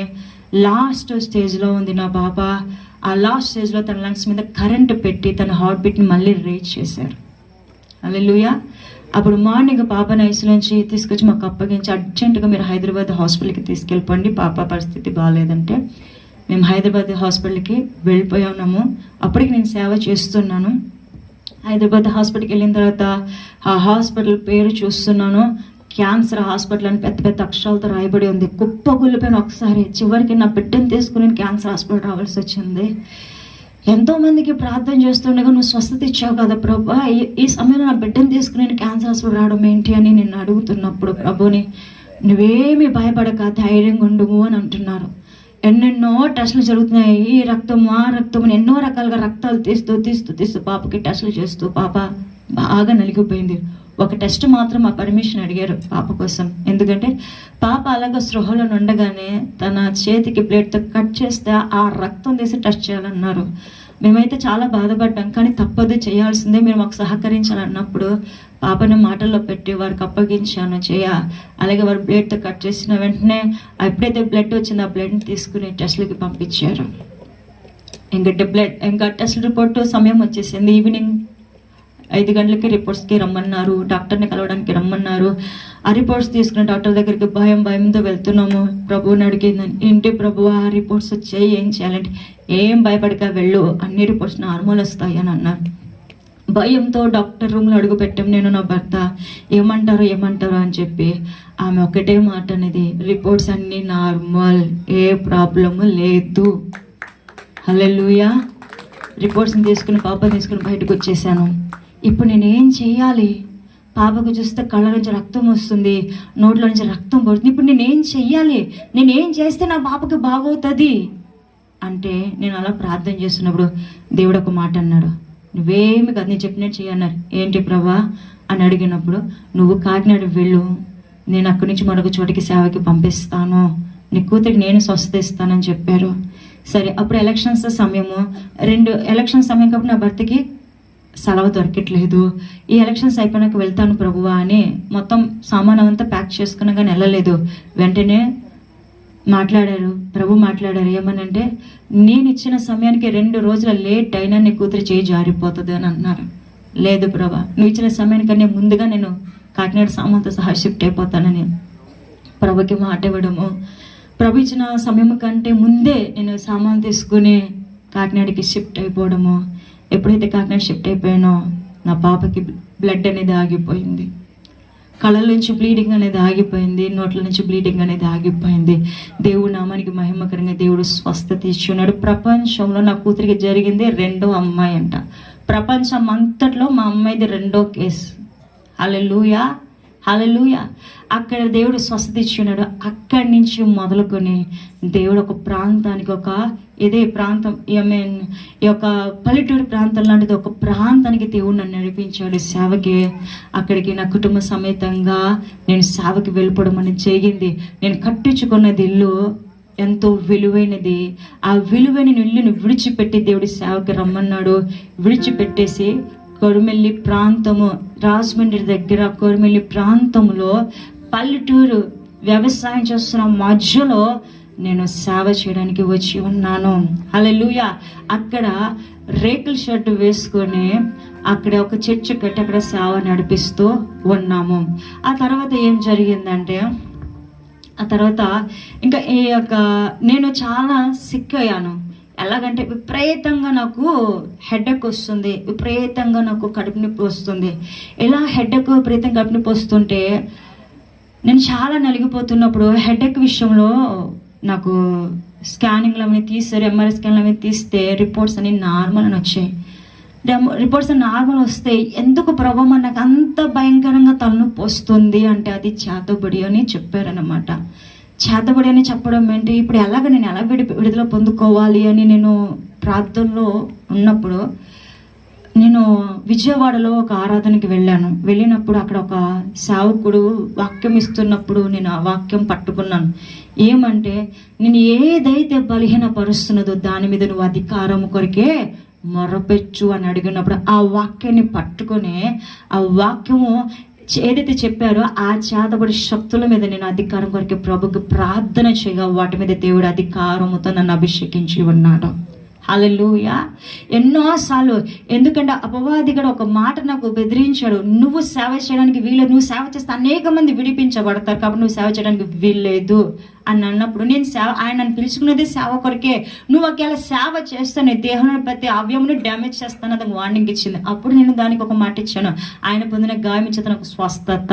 లాస్ట్ స్టేజ్లో ఉంది నా పాప. ఆ లాస్ట్ స్టేజ్లో తన లంగ్స్ మీద కరెంట్ పెట్టి తన హార్ట్ బీట్ని మళ్ళీ రేజ్ చేశారు. హల్లెలూయా. అప్పుడు మార్నింగ్ పాపని ఐసీయూ నుంచి తీసుకొచ్చి మాకు అప్పగించి అర్జెంటుగా మీరు హైదరాబాద్ హాస్పిటల్కి తీసుకెళ్ళిపోండి, పాప పరిస్థితి బాగాలేదంటే మేము హైదరాబాద్ హాస్పిటల్కి వెళ్ళిపోయాము. అప్పటికి నేను సేవ చేస్తున్నాను. హైదరాబాద్ హాస్పిటల్కి వెళ్ళిన తర్వాత ఆ హాస్పిటల్ పేరు చూస్తున్నాను, క్యాన్సర్ హాస్పిటల్ అని పెద్ద పెద్ద అక్షరాలతో రాయబడి ఉంది. కుప్పగుల్లిపోయిన ఒకసారి చివరికి నా బిడ్డను తీసుకుని క్యాన్సర్ హాస్పిటల్ రావాల్సి వచ్చింది. ఎంతోమందికి ప్రార్థన చేస్తుండగా నువ్వు స్వస్థత ఇచ్చావు కదా ప్రభా, ఈ సమయంలో నా బిడ్డను తీసుకుని క్యాన్సర్ హాస్పిటల్ రావడం ఏంటి అని నేను అడుగుతున్నప్పుడు ప్రభుని నువ్వేమి భయపడక ధైర్యంగా ఉండుము అని అంటున్నారు. ఎన్నెన్నో టెస్టులు జరుగుతున్నాయి, ఈ రక్తం ఆ రక్తం ఎన్నో రకాలుగా రక్తాలు తీస్తూ పాపకి టెస్టులు చేస్తూ పాప బాగా నలిగిపోయింది. ఒక టెస్ట్ మాత్రం ఆ పర్మిషన్ అడిగారు పాప కోసం, ఎందుకంటే పాప అలాగా స్పృహలో ఉండగానే తన చేతికి ప్లేట్తో కట్ చేస్తే ఆ రక్తం తీసి టెస్ట్ చేయాలన్నారు. మేమైతే చాలా బాధపడ్డాం, కానీ తప్పదు చేయాల్సిందే, మీరు మాకు సహకరించాలన్నప్పుడు పాపని మాటల్లో పెట్టి వారికి అప్పగించాను అలాగే వారు బ్లడ్తో కట్ చేసిన వెంటనే ఎప్పుడైతే బ్లడ్ వచ్చిందో ఆ బ్లడ్ని తీసుకుని టెస్ట్లకి పంపించారు. ఇంకా టెస్ట్ రిపోర్ట్ సమయం వచ్చేసింది. ఈవినింగ్ 5 గంటలకి రిపోర్ట్స్కి రమ్మన్నారు, డాక్టర్ని కలవడానికి రమ్మన్నారు. ఆ రిపోర్ట్స్ తీసుకున్న డాక్టర్ దగ్గరికి భయంతో వెళ్తున్నాము. ప్రభువుని అడిగిందని, ఏంటి ప్రభు ఆ రిపోర్ట్స్ వచ్చాయి, ఏం చేయాలంటే ఏం భయపడక వెళ్ళు, అన్ని రిపోర్ట్స్ నార్మల్ వస్తాయి అని అన్నారు. భయంతో డాక్టర్ రూమ్లో అడుగు పెట్టాం నేను నా భర్త. ఏమంటారు అని చెప్పి ఆమె ఒకటే మాట అనేది, రిపోర్ట్స్ అన్నీ నార్మల్, ఏ ప్రాబ్లము లేదు. హల్లెలూయా. రిపోర్ట్స్ని తీసుకుని పాప తీసుకుని బయటకు వచ్చేసాను. ఇప్పుడు నేనేం చెయ్యాలి? పాపకు చూస్తే కళ్ళ నుంచి రక్తం వస్తుంది, నోట్ల నుంచి రక్తం పడుతుంది. ఇప్పుడు నేనేం చెయ్యాలి? నేనేం చేస్తే నా పాపకి బాగవుతుంది అంటే నేను అలా ప్రార్థన చేస్తున్నప్పుడు దేవుడు ఒక మాట అన్నాడు, నువ్వేమి కదా నేను చెప్పినట్టు చెయ్యన్నారు. ఏంటి ప్రభా అని అడిగినప్పుడు, నువ్వు కాకినాడ వెళ్ళు, నేను అక్కడి నుంచి మరొక చోటికి సేవకి పంపిస్తాను, నీ కూతురికి నేను స్వస్థత ఇస్తానని చెప్పారు. సరే, అప్పుడు ఎలక్షన్స్ సమయము, 2 ఎలక్షన్ సమయం కాబట్టి నా భర్తకి సెలవు దొరకట్లేదు. ఈ ఎలక్షన్స్ అయిపోయినాక వెళ్తాను ప్రభువా అని మొత్తం సామాన్ అంతా ప్యాక్ చేసుకున్నా కానీ వెళ్ళలేదు. వెంటనే ప్రభు మాట్లాడారు, ఏమనంటే నేను ఇచ్చిన సమయానికి 2 రోజుల లేట్ అయినా నీ కూతురు చేయి జారిపోతుంది అని అన్నారు. లేదు ప్రభా, నువ్వు ఇచ్చిన సమయానికన్నా ముందుగా నేను కాకినాడ సామాన్తో సహా షిఫ్ట్ అయిపోతానని ప్రభుకి మాట ఇవ్వడము. ప్రభు ఇచ్చిన సమయం కంటే ముందే నేను సామాన్ తీసుకుని కాకినాడకి షిఫ్ట్ అయిపోవడము. ఎప్పుడైతే కాకినాడ షిఫ్ట్ అయిపోయానో నా పాపకి బ్లడ్ అనేది ఆగిపోయింది. కళ్ళ నుంచి బ్లీడింగ్ అనేది ఆగిపోయింది, నోట్ల నుంచి బ్లీడింగ్ అనేది ఆగిపోయింది. దేవుడు నామానికి మహిమకరంగా దేవుడు స్వస్థత ఇచ్చున్నాడు. ప్రపంచంలో నా కూతురికి జరిగింది 2వ అమ్మాయి అంట. ప్రపంచం అంతట్లో మా అమ్మాయిది 2వ కేసు. హల్లెలూయా, హల్లెలూయా. అక్కడ దేవుడు స్వస్థత ఇచ్చున్నాడు. అక్కడి నుంచి మొదలుకొని దేవుడు ఒక ప్రాంతానికి, ఒక ఇదే ప్రాంతం ఈ యొక్క పల్లెటూరు ప్రాంతం లాంటిది ఒక ప్రాంతానికి దేవుడు నన్ను నడిపించాడు సేవకి. అక్కడికి నా కుటుంబ సమేతంగా నేను సేవకి వెళ్ళిపోవడం అనేది జరిగింది. నేను కట్టించుకున్నది ఇల్లు ఎంతో విలువైనది. ఆ విలువైన ఇల్లుని విడిచిపెట్టి దేవుడి సేవకి రమ్మన్నాడు. విడిచిపెట్టేసి కొరిమెల్లి ప్రాంతము, రాజమండ్రి దగ్గర కొరిమెల్లి ప్రాంతంలో పల్లెటూరు వ్యవసాయం చేస్తున్న మధ్యలో నేను సేవ చేయడానికి వచ్చి ఉన్నాను. హల్లెలూయా. అక్కడ రేకుల షెడ్ వేసుకొని అక్కడ ఒక చర్చ్ కట్టి అక్కడ సేవ నడిపిస్తూ ఉన్నాము. ఆ తర్వాత ఏం జరిగిందంటే, ఆ తర్వాత ఇంకా ఈ యొక్క నేను చాలా సిక్ అయ్యాను. ఎలాగంటే విపరీతంగా నాకు హెడేక్ వస్తుంది, విపరీతంగా నాకు కడుపు నొప్పి వస్తుంది. ఇలా హెడేక్ విపరీతంగా కడుపు నొప్పి వస్తుంటే నేను చాలా నలిగిపోతున్నప్పుడు హెడేక్ విషయంలో నాకు స్కానింగ్లు అవన్నీ తీస్తారు, ఎంఆర్ఐ స్కాన్లు అవన్నీ తీస్తే రిపోర్ట్స్ అన్ని నార్మల్ అని వచ్చాయి. రిపోర్ట్స్ నార్మల్ వస్తే ఎందుకు ప్రభావ నాకు అంత భయంకరంగా తలనొప్పి వస్తుంది అంటే అది చేతబడి అని చెప్పారనమాట. చేతబడి అని చెప్పడం ఏంటి, ఇప్పుడు ఎలాగ నేను ఎలా విడుదల పొందుకోవాలి అని నేను ప్రార్థనలో ఉన్నప్పుడు నేను విజయవాడలో ఒక ఆరాధనకి వెళ్ళినప్పుడు అక్కడ ఒక సేవకుడు వాక్యం ఇస్తున్నప్పుడు నేను ఆ వాక్యం పట్టుకున్నాను. ఏమంటే, నేను ఏదైతే బలహీనపరుస్తున్నదో దాని మీద నువ్వు అధికారం కొరికే మొరపెచ్చు అని అడిగినప్పుడు ఆ వాక్యాన్ని పట్టుకొని ఆ వాక్యము ఏదైతే చెప్పారో ఆ చేతబడి శక్తుల మీద నేను అధికారం కొరికి ప్రభుకి ప్రార్థన చేయగా వాటి మీద దేవుడు అధికారముతో నన్ను అభిషేకించి ఉన్నాడు. హల్లెలూయా. ఎన్నోసార్లు, ఎందుకంటే అపవాది కూడా ఒక మాట నాకు బెదిరించాడు, నువ్వు సేవ చేయడానికి వీలేదు, నువ్వు సేవ చేస్తే అనేక మంది విడిపించబడతారు కాబట్టి నువ్వు సేవ చేయడానికి వీల్లేదు అని అన్నప్పుడు నేను ఆయన నన్ను పిలుచుకున్నది సేవ కొరకే. నువ్వు ఒకవేళ సేవ చేస్తే నీ దేహంలో ప్రతి అవయమును డ్యామేజ్ చేస్తాను అది వార్నింగ్ ఇచ్చింది. అప్పుడు నేను దానికి ఒక మాట ఇచ్చాను, ఆయన పొందిన గాయం చేత నాకు స్వస్థత.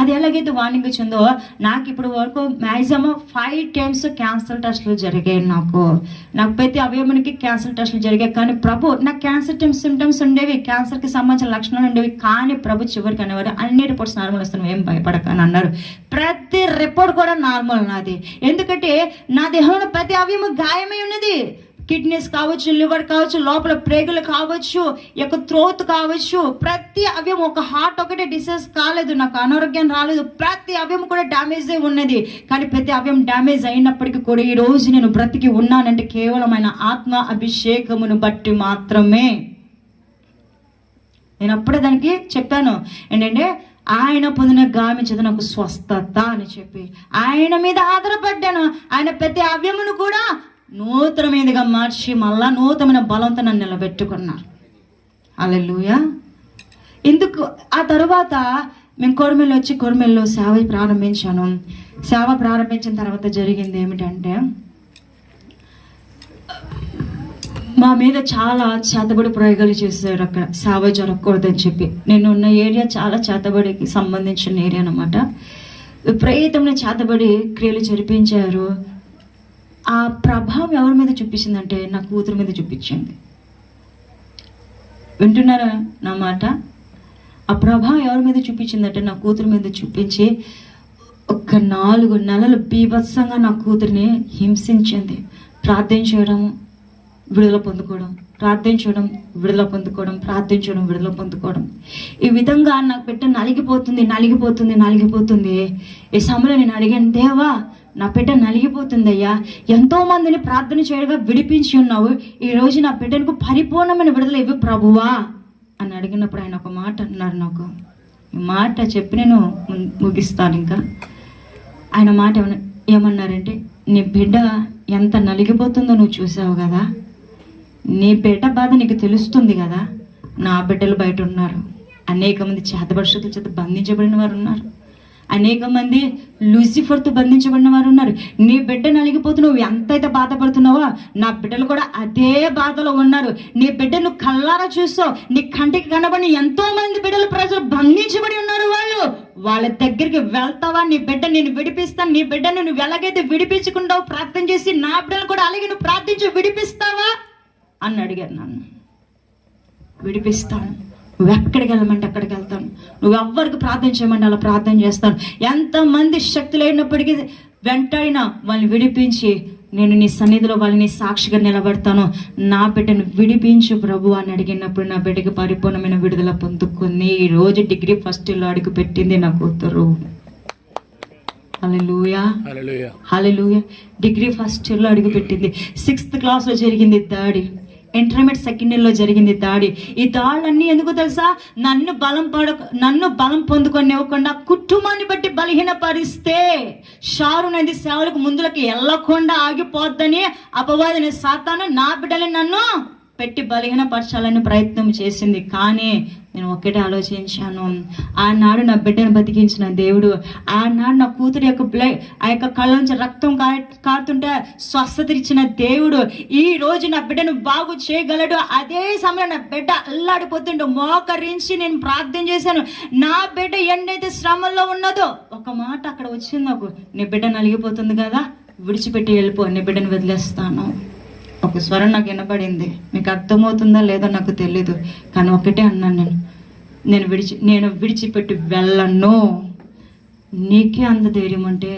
అది ఎలాగైతే వార్నింగ్ ఇచ్చిందో నాకు ఇప్పుడు వరకు మ్యాక్సిమం 5 times క్యాన్సర్ టెస్టులు జరిగాయి. నాకు ప్రతి అవయమునికి క్యాన్సర్ టెస్టులు జరిగాయి. కానీ ప్రభు నాకు క్యాన్సర్ సిమ్టమ్స్ ఉండేవి, క్యాన్సర్కి సంబంధించిన లక్షణాలు ఉండేవి. కానీ ప్రభు చివరికి అనేవారు అన్ని రిపోర్ట్స్ నార్మల్ వస్తున్నాయి, ఏం భయపడకని అన్నారు. ప్రతి రిపోర్ట్ కూడా నార్మల్ నాది. ఎందుకంటే నా దేహంలో ప్రతి అవయము గాయమై ఉన్నది. కిడ్నీస్ కావచ్చు, లివర్ కావచ్చు, లోపల ప్రేగులు కావచ్చు, యొక్క త్రోత్ కావచ్చు, ప్రతి అవయం, ఒక హార్ట్ ఒకటే డిసీజ్ కాలేదు, నాకు అనారోగ్యం రాలేదు, ప్రతి అవయం కూడా డ్యామేజ్ అయి ఉన్నది. కానీ ప్రతి అవయం డ్యామేజ్ అయినప్పటికీ కూడా ఈ రోజు నేను బ్రతికి ఉన్నానంటే కేవలం ఆయన ఆత్మ అభిషేకమును బట్టి మాత్రమే. నేను అప్పుడే దానికి చెప్పాను ఏంటంటే, ఆయన పొందిన గాయం చేత నాకు స్వస్థత అని చెప్పి ఆయన మీద ఆధారపడ్డాను. ఆయన ప్రతి అవయమును కూడా నూతనమైనదిగా మార్చి మళ్ళా నూతనమైన బలంతో నన్ను నిలబెట్టుకున్నారు. హల్లెలూయా. ఎందుకు ఆ తర్వాత మేము కొరిమెల్లో సేవ ప్రారంభించాను. సేవ ప్రారంభించిన తర్వాత జరిగింది ఏమిటంటే, మా మీద చాలా చేతబడి ప్రయోగాలు చేశారు. అక్కడ సేవ జరగకూడదని చెప్పి. నేను ఉన్న ఏరియా చాలా చేతబడికి సంబంధించిన ఏరియా అనమాట. విపరీతమైన చేతబడి క్రియలు జరిపించారు. ఆ ప్రభావం ఎవరి మీద చూపించిందంటే నా కూతురు మీద చూపించింది. వింటున్నారా నా మాట? ఆ ప్రభావం ఎవరి మీద చూపించిందంటే నా కూతురు మీద చూపించి ఒక 4 నెలలు బీభత్సంగా నా కూతురిని హింసించింది. ప్రార్థించడం, విడుదల పొందుకోవడం, ప్రార్థించడం, విడుదల పొందుకోవడం, ప్రార్థించడం, విడుదల పొందుకోవడం. ఈ విధంగా నాకు బిడ్డ నలిగిపోతుంది. ఈ సమయంలో నేను అడిగాను, దేవా నా బిడ్డ నలిగిపోతుందయ్యా, ఎంతో మందిని ప్రార్థన చేయగా విడిపించి ఉన్నావు, ఈ రోజు నా బిడ్డకు పరిపూర్ణమైన విడుదల ఇవ్వు ప్రభువా అని అడిగినప్పుడు ఆయన ఒక మాట అన్నారు. నాకు ఈ మాట చెప్పి నేను ముగిస్తాను. ఇంకా ఆయన మాట ఏమన్నారంటే, నీ బిడ్డ ఎంత నలిగిపోతుందో నువ్వు చూసావు కదా, నీ బిడ్డ బాధ నీకు తెలుస్తుంది కదా. నా బిడ్డలు బయట ఉన్నారు, అనేక మంది చేతబడి చేత బంధించబడిన వారు ఉన్నారు, అనేక మంది లూసిఫర్తో బంధించబడిన వారు ఉన్నారు. నీ బిడ్డ నలిగిపోతున్నావు, ఎంతైతే బాధపడుతున్నావో నా బిడ్డలు కూడా అదే బాధలో ఉన్నారు. నీ బిడ్డ నువ్వు కళ్ళారా చూస్తావు, నీ కంటికి కనబడి ఎంతో మంది బిడ్డలు ప్రజలు బంధించబడి ఉన్నారు. వాళ్ళు వాళ్ళ దగ్గరికి వెళ్తావా? నీ బిడ్డ నేను విడిపిస్తాను, నీ బిడ్డను నువ్వు ఎలాగైతే విడిపించుకుంటావు ప్రార్థన చేసి, నా బిడ్డను కూడా అలాగే నువ్వు ప్రార్థించి విడిపిస్తావా అని అడిగారు నన్ను. విడిపిస్తాను, నువ్వు ఎక్కడికి వెళ్ళమంటే అక్కడికి వెళ్తాను, నువ్వు ఎవ్వరికి ప్రార్థన చేయమంటే అలా ప్రార్థన చేస్తాను. ఎంతమంది శక్తి లేనప్పటికీ వెంటైనా వాళ్ళని విడిపించి నేను నీ సన్నిధిలో వాళ్ళని సాక్షిగా నిలబడతాను, నా బిడ్డను విడిపించు ప్రభు అని అడిగినప్పుడు నా బిడ్డకి పరిపూర్ణమైన విడుదల పొందుకుంది. ఈ రోజు డిగ్రీ ఫస్ట్ ఇయర్లో అడుగు పెట్టింది నా కూతురు. హల్లెలూయా, హల్లెలూయా. డిగ్రీ ఫస్ట్ ఇయర్లో అడుగు పెట్టింది. 6th క్లాస్లో జరిగింది దాడి, ఇంటర్మీడియట్ సెకండ్ ఇయర్లో జరిగింది దాడి. ఈ దాడులన్నీ ఎందుకు తెలుసా? నన్ను బలం పొందుకొనివ్వకుండా కుటుంబాన్ని బట్టి బలహీనపరిస్తే షారు నది సేవలకు ముందులకి వెళ్ళకుండా ఆగిపోద్దని అపవాదిని సాతాను నా బిడ్డని నన్ను పెట్టి బలహీనపరచాలని ప్రయత్నం చేసింది. కానీ నేను ఒక్కటే ఆలోచించాను, ఆనాడు నా బిడ్డను బతికించిన దేవుడు, ఆనాడు నా కూతురు యొక్క కళ్ళ నుంచి రక్తం కారుతుంటే స్వస్థత ఇచ్చిన దేవుడు ఈ రోజు నా బిడ్డను బాగు చేయగలడు. అదే సమయంలో నా బిడ్డ అల్లాడిపోతుండే మోకరించి నేను ప్రార్థన చేశాను. నా బిడ్డ ఎన్నైతే శ్రమల్లో ఉన్నదో ఒక మాట అక్కడ వచ్చింది నాకు, నీ బిడ్డ నలిగిపోతుంది కదా, విడిచిపెట్టి వెళ్ళిపో, నీ బిడ్డను వదిలేస్తాను. ఒక స్వరం నాకు వినపడింది. మీకు అర్థమవుతుందా లేదో నాకు తెలీదు, కానీ ఒకటే అన్నాను, నేను విడిచిపెట్టి వెళ్ళను. నీకే అంత ధైర్యం అంటే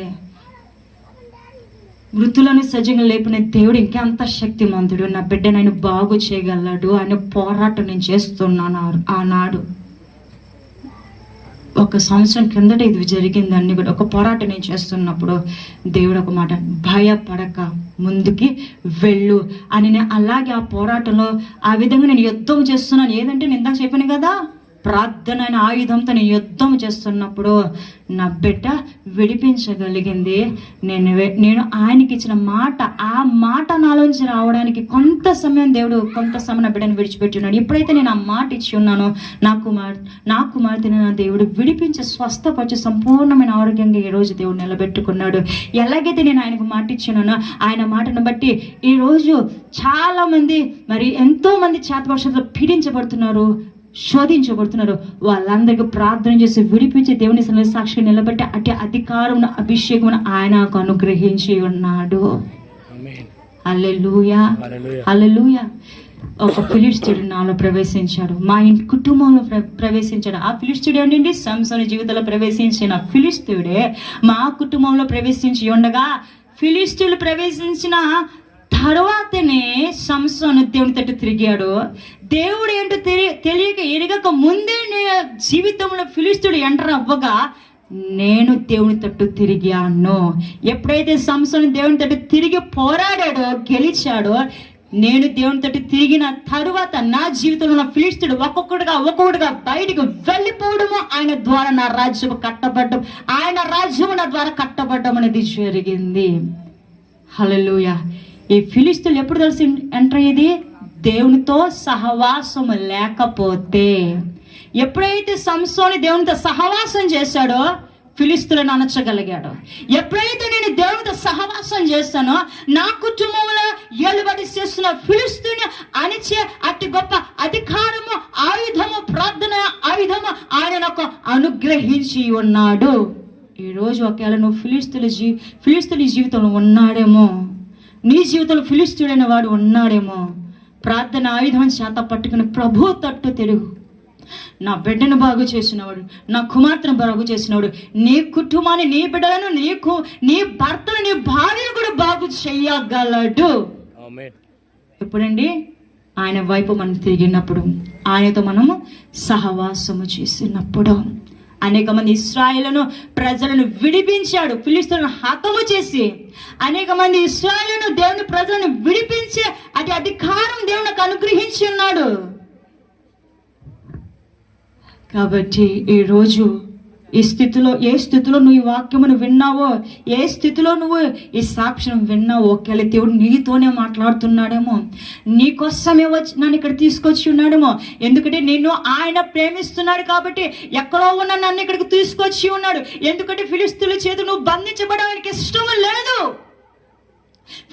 మృతులను సజీవంగా లేపిన దేవుడు ఇంకే అంత శక్తిమంతుడు. నా బిడ్డను ఆయన బాగు చేయగలడు అనే పోరాటం నేను చేస్తున్నాను. ఆనాడు 1 సంవత్సరం కిందట ఇది జరిగిందండి కూడా. ఒక పోరాటం నేను చేస్తున్నప్పుడు దేవుడు ఒక మాట, భయపడక ముందుకి వెళ్ళు అని. నేను అలాగే ఆ పోరాటంలో ఆ విధంగా నేను యుద్ధం చేస్తున్నాను. ఏదంటే నేను ఇందాక చెప్పాను కదా, ప్రార్థన అనే ఆయుధంతో నేను యుద్ధం చేస్తున్నప్పుడు నా బిడ్డ విడిపించగలిగింది. నేను ఆయనకి ఇచ్చిన మాట, ఆ మాట నాలోంచి రావడానికి కొంత సమయం నా బిడ్డను విడిచిపెట్టి ఉన్నాడు. ఎప్పుడైతే నేను ఆ మాట ఇచ్చి ఉన్నానో నా కుమార్తెని నా దేవుడు విడిపించి స్వస్థపరిచి సంపూర్ణమైన ఆరోగ్యంగా ఈ రోజు దేవుడు నిలబెట్టుకున్నాడు. ఎలాగైతే నేను ఆయనకు మాట ఇచ్చినానో ఆయన మాటను బట్టి ఈ రోజు చాలా మంది, మరి ఎంతో మంది చేతపక్షంలో పీడించబడుతున్నారు, శోధించబడుతున్నారు. వాళ్ళందరికీ ప్రార్థన చేసి విడిపించి దేవుని సన్నిధిలో సాక్షిగా నిలబెట్టి అట్టి అధికారం అభిషేకం ఆయన అనుగ్రహించి ఉన్నాడు. హల్లెలూయా, హల్లెలూయా. ఒక ఫిలిష్తీయుడు నాలో ప్రవేశించాడు, మా కుటుంబంలో ప్రవేశించాడు. ఆ ఫిలిష్తీయుడు ఏంటండి? సంసోను జీవితంలో ప్రవేశించిన ఫిలిష్తీయుడే మా కుటుంబంలో ప్రవేశించి ఉండగా, ఫిలిష్తీయులు ప్రవేశించిన తర్వాతనే సంసోను దేవుని తట్టు తిరిగాడు. దేవుడు ఏంటో తెలియక ఎరగక ముందే జీవితంలో ఫిలిష్తీయుడు ఎంటర్ అవ్వగా నేను దేవుని తట్టు తిరిగాను. ఎప్పుడైతే సంసోను దేవుని తట్టు తిరిగి పోరాడాడో, గెలిచాడో, నేను దేవుని తట్టు తిరిగిన తరువాత నా జీవితంలో ఉన్న ఫిలిష్తీయుడు ఒక్కొక్కటిగా బయటికి వెళ్ళిపోవడము, ఆయన ద్వారా నా రాజ్యం కట్టబడ్డం, ఆయన రాజ్యం నా ద్వారా కట్టబడ్డం అనేది జరిగింది. హల్లెలూయా. ఈ ఫిలిష్తీయులు ఎప్పుడు తెలిసి ఎంటర్ అయ్యేది? దేవునితో సహవాసం లేకపోతే. ఎప్పుడైతే సంసోను దేవునితో సహవాసం చేశాడో ఫిలిష్తీయులను అణచగలిగాడు. ఎప్పుడైతే నేను దేవునితో సహవాసం చేస్తానో నా కుటుంబంలో ఏలుబడి చేస్తున్న ఫిలిష్తీయుని అణిచే అతి గొప్ప అధికారము, ఆయుధము, ప్రార్థన ఆయుధము ఆయన నాకు అనుగ్రహించి ఉన్నాడు. ఈరోజు ఒకవేళ నువ్వు ఫిలిష్తీయుల జీవితంలో ఉన్నాడేమో, నీ జీవితంలో ఫిలిష్తీయుడైన వాడు ఉన్నాడేమో, ప్రార్థన ఆయుధం చేత పట్టుకుని ప్రభు తట్టు తిరుగు. నా బిడ్డను బాగు చేసినవాడు, నా కుమార్తెను బాగు చేసినవాడు నీ కుటుంబాన్ని, నీ బిడ్డలను, నీ భర్తను, నీ భార్యను కూడా బాగు చెయ్యగలడు. ఎప్పుడండి? ఆయన వైపు మనం తిరిగినప్పుడు, ఆయనతో మనము సహవాసము చేసినప్పుడు. అనేక మంది ఇశ్రాయేలును ప్రజలను విడిపించాడు, ఫిలిష్తీయులను హతము చేసి అనేక మంది ఇశ్రాయేలును దేవుని ప్రజలను విడిపించే అది అధికారం దేవునికి అనుగ్రహించి ఉన్నాడు. కాబట్టి ఈరోజు ఏ స్థితిలో నువ్వు ఈ వాక్యమును విన్నావో, ఏ స్థితిలో నువ్వు ఈ సాక్ష్యం విన్నావో, ఒకవేళ దేవుడు నీతోనే మాట్లాడుతున్నాడేమో, నీకోసమే నన్ను ఇక్కడ తీసుకొచ్చి ఉన్నాడేమో. ఎందుకంటే నిన్ను ఆయన ప్రేమిస్తున్నాడు కాబట్టి ఎక్కడో ఉన్న నన్ను ఇక్కడికి తీసుకొచ్చి ఉన్నాడు. ఎందుకంటే ఫిలిష్తీయుల చేత నువ్వు బంధించబడడానికి ఇష్టం లేదు.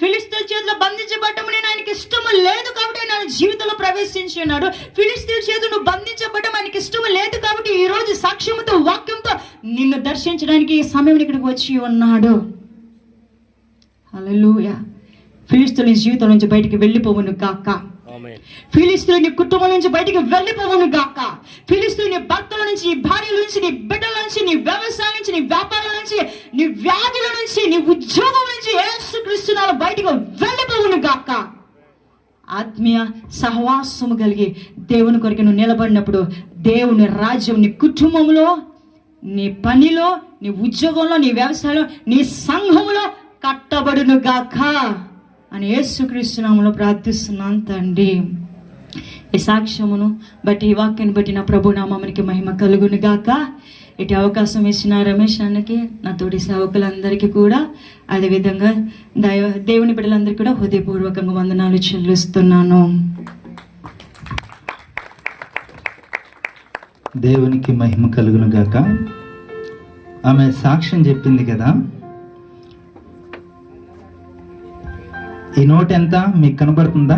ఫిలిస్తీన్ల చేతిలో బంధించబడ్డం నేను ఆయనకి ఇష్టం లేదు కాబట్టి ఆయన జీవితంలో ప్రవేశించి ఉన్నాడు. ఫిలిస్తీన్ల చేతిలో నువ్వు బంధించబడ్డం ఆయనకి ఇష్టం లేదు కాబట్టి ఈ రోజు సాక్ష్యంతో వాక్యంతో నిన్ను దర్శించడానికి ఈ సమయం ఇక్కడికి వచ్చి ఉన్నాడు. హల్లెలూయా. ఫిలిస్తీన్ల జీవితం నుంచి బయటికి వెళ్ళిపోవును గాక. ఫిలిస్తీన్లు నీ కుటుంబం నుంచి బయటికి వెళ్ళిపోవును గాక. ఫిలిస్తీన్లు నీ భర్తల నుంచి, నీ భార్యల నుంచి, నీ బిడ్డల నుంచి, నీ వ్యవసాయం నుంచి, నీ వ్యాపారాల నుంచి, నీ వ్యాధుల నుంచి, నీ ఉద్యోగం నుంచి యేసుక్రీస్తు నామములో బయటికి వెళ్ళిపోవును గాక. ఆత్మీయ సహవాసము కలిగి దేవుని కొరకు నువ్వు నిలబడినప్పుడు దేవుని రాజ్యం నీ కుటుంబంలో, నీ పనిలో, నీ ఉద్యోగంలో, నీ వ్యవసాయంలో, నీ సంఘంలో కట్టబడును గాక అని యేసుక్రీస్తు నామములో ప్రార్థిస్తున్నాను తండ్రి. ఈ సాక్ష్యమును బట్టి, ఈ వాక్యాన్ని బట్టి నా ప్రభు నామమునికి మహిమ కలుగును గాక. ఇటు అవకాశం ఇచ్చిన రమేష్ అన్నకి, నా తోటి సేవకులందరికీ కూడా, అదేవిధంగా దేవుని బిడ్డలందరికీ కూడా హృదయపూర్వకంగా వందనాలు చెల్లిస్తున్నాను. దేవునికి మహిమ కలుగును గాక. ఆమె సాక్ష్యం చెప్పింది కదా. ఈ నోట్ ఎంత మీకు కనబడుతుందా?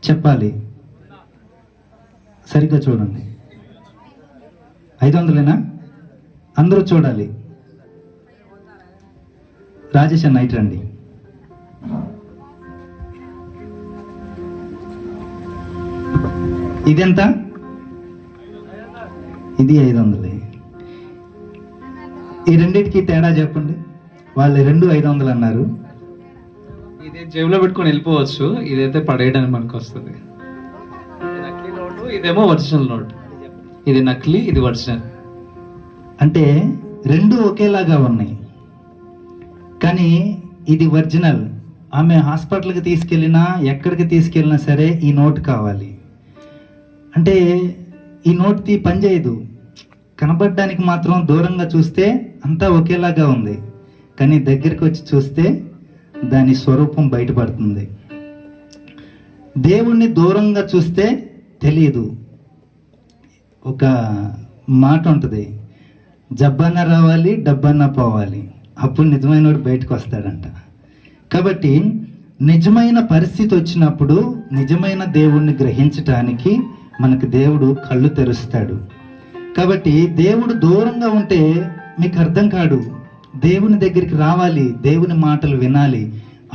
చెప్పాలి, సరిగ్గా చూడండి. 500 అందరూ చూడాలి. రాజేష్ అన్న ఇటు రండి. ఇదెంత? ఇది 500. ఈ రెండింటికి తేడా చెప్పండి. వాళ్ళు 500 అన్నారు. ఇది జేబులో పెట్టుకొని వెళ్ళిపోవచ్చు, ఇదైతే పడేయడానికి మనకు వస్తుంది. నకిలీ నోటు, ఇదేమో ఒరిజినల్ నోట్. ఇది నకిలీ, ఇది ఒరిజినల్. అంటే రెండు ఒకేలాగా ఉన్నాయి, కానీ ఇది ఒరిజినల్. ఆమె హాస్పిటల్కి తీసుకెళ్ళినా, ఎక్కడికి తీసుకెళ్ళినా సరే ఈ నోట్ కావాలి. అంటే ఈ నోట్ పనిచేయదు. కనబడడానికి మాత్రం దూరంగా చూస్తే అంతా ఒకేలాగా ఉంది, కానీ దగ్గరికి వచ్చి చూస్తే దాని స్వరూపం బయటపడుతుంది. దేవుణ్ణి దూరంగా చూస్తే తెలియదు. ఒక మాట ఉంటుంది, జబ్బన్న రావాలి, డబ్బన్న పోవాలి, అప్పుడు నిజమైనోడు బయటకు వస్తాడంట. కాబట్టి నిజమైన పరిస్థితి వచ్చినప్పుడు నిజమైన దేవుణ్ణి గ్రహించటానికి మనకు దేవుడు కళ్ళు తెరుస్తాడు. కాబట్టి దేవుడు దూరంగా ఉంటే మీకు అర్థం కాడు. దేవుని దగ్గరికి రావాలి, దేవుని మాటలు వినాలి.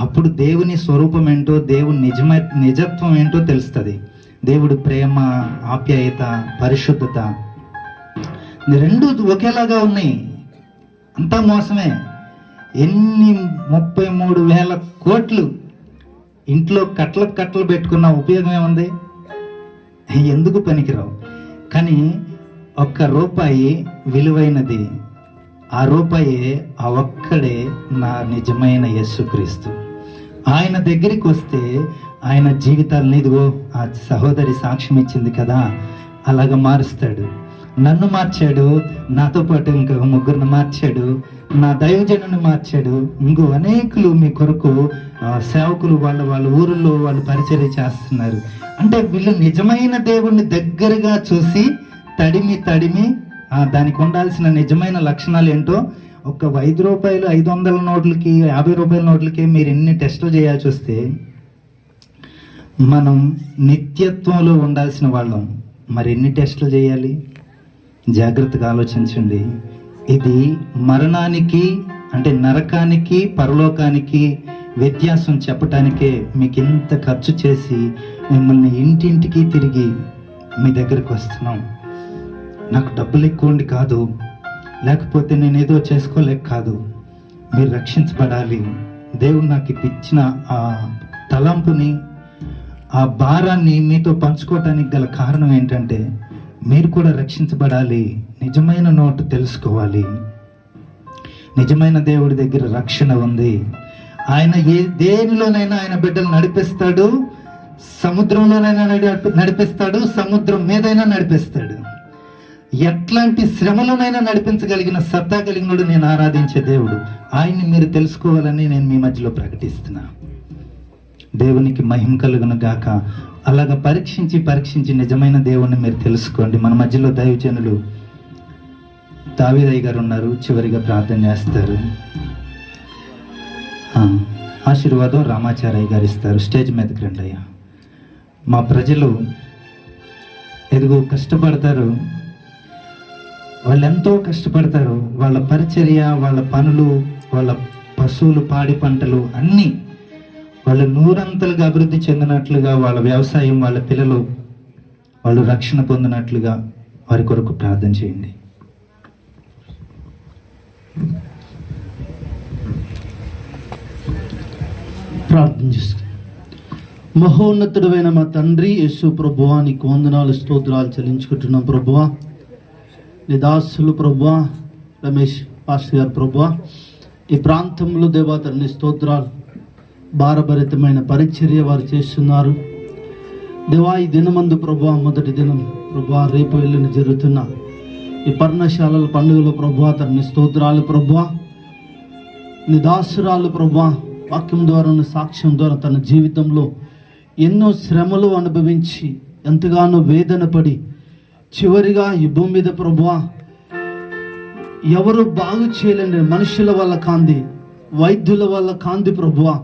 అప్పుడు దేవుని స్వరూపం ఏంటో, దేవుని నిజత్వం ఏంటో తెలుస్తుంది. దేవుడు ప్రేమ, ఆప్యాయత, పరిశుద్ధత రెండు ఒకేలాగా ఉన్నాయి. అంతా మోసమే. ఎన్ని 33,000 కోట్లు ఇంట్లో కట్టలు పెట్టుకున్న ఉపయోగం ఏముంది? ఎందుకు పనికిరావు. కానీ ₹1 విలువైనది. ఆ రూపాయే, ఆ ఒక్కడే నా నిజమైన యేసుక్రీస్తు. ఆయన దగ్గరికి వస్తే ఆయన జీవితాలను, ఇదిగో ఆ సహోదరి సాక్ష్యం ఇచ్చింది కదా, అలాగ మారుస్తాడు. నన్ను మార్చాడు, నాతో పాటు ఇంకొక 3 మార్చాడు, నా దైవజనుని మార్చాడు. ఇంకో అనేకులు మీ కొరకు సేవకులు వాళ్ళ ఊరిలో వాళ్ళు పరిచర్య చేస్తున్నారు. అంటే వీళ్ళు నిజమైన దేవుణ్ణి దగ్గరగా చూసి తడిమి దానికి ఉండాల్సిన నిజమైన లక్షణాలు ఏంటో, ఒక ₹5, 500 నోట్లకి, ₹50 నోట్లకి మీరు ఎన్ని టెస్టులు చేయాల్సి వస్తే, మనం నిత్యత్వంలో ఉండాల్సిన వాళ్ళం మరి ఎన్ని టెస్టులు చేయాలి? జాగ్రత్తగా ఆలోచించండి. ఇది మరణానికి, అంటే నరకానికి, పరలోకానికి వ్యత్యాసం చెప్పటానికే మీకు ఇంత ఖర్చు చేసి మిమ్మల్ని ఇంటింటికి తిరిగి మీ దగ్గరకు వస్తున్నాం. నాకు డబ్బులు ఎక్కువ ఉండి కాదు, లేకపోతే నేను ఏదో చేసుకోలేక కాదు. మీరు రక్షించబడాలి. దేవుడు నాకు ఇచ్చిన ఆ తలంపుని, ఆ భారాన్ని మీతో పంచుకోవటానికి గల కారణం ఏంటంటే, మీరు కూడా రక్షించబడాలి. నిజమైన నోటు తెలుసుకోవాలి. నిజమైన దేవుడి దగ్గర రక్షణ ఉంది. ఆయన దేనిలోనైనా ఆయన బిడ్డలు నడిపిస్తాడు. సముద్రంలోనైనా నడిపిస్తాడు, సముద్రం మీదైనా నడిపిస్తాడు. ఎట్లాంటి శ్రమలోనైనా నడిపించగలిగిన సత్తా కలిగినోడు నేను ఆరాధించే దేవుడు. ఆయన్ని మీరు తెలుసుకోవాలని నేను మీ మధ్యలో ప్రకటిస్తున్నా. దేవునికి మహిమ కలుగును గాక. అలాగ పరీక్షించి నిజమైన దేవుణ్ణి మీరు తెలుసుకోండి. మన మధ్యలో దైవజనులు దావీదయ్య గారు ఉన్నారు, చివరిగా ప్రార్థన చేస్తారు. ఆశీర్వాదం రామాచారయ్య గారు ఇస్తారు. స్టేజ్ మీదకి రండి అయ్యా. మా ప్రజలు ఎదుగు కష్టపడతారు, వాళ్ళు ఎంతో కష్టపడతారు. వాళ్ళ పరిచర్య, వాళ్ళ పనులు, వాళ్ళ పశువులు, పాడి పంటలు అన్నీ వాళ్ళు నూరంతలుగా అభివృద్ధి చెందినట్లుగా, వాళ్ళ వ్యవసాయం, వాళ్ళ పిల్లలు వాళ్ళు రక్షణ పొందినట్లుగా వారి కొరకు ప్రార్థన చేయండి. ప్రార్థన చేసుకుందాం. మహోన్నతుడైన మా తండ్రి యేసు ప్రభువా, నీకు వందనాలు స్తోత్రాలు చెల్లించుకుంటున్నాం ప్రభువా. నీ దాసులు ప్రభువా, రమేష్ పాస్టర్ గారు ప్రభువా, ఈ ప్రాంతంలో దేవతని స్తోత్రాలు, భారభరితమైన పరిచర్య వారు చేస్తున్నారు దేవా. ఈ దినమందు ప్రభువా, మొదటి దినం ప్రభువా, రేపు ఎల్లుండి జరుగుతున్న ఈ పర్ణశాలల పండుగలో ప్రభువా, తన స్తోత్రాలు ప్రభువా. నీ దాసురాలు ప్రభువా, వాక్యం ద్వారా, సాక్ష్యం ద్వారా తన జీవితంలో ఎన్నో శ్రమలు అనుభవించి ఎంతగానో వేదన పడి చివరిగా ఈ భూమి మీద ప్రభువా ఎవరు బాగు చేయలేని మనుషుల వల్ల కాంది, వైద్యుల వల్ల కాంది ప్రభువా,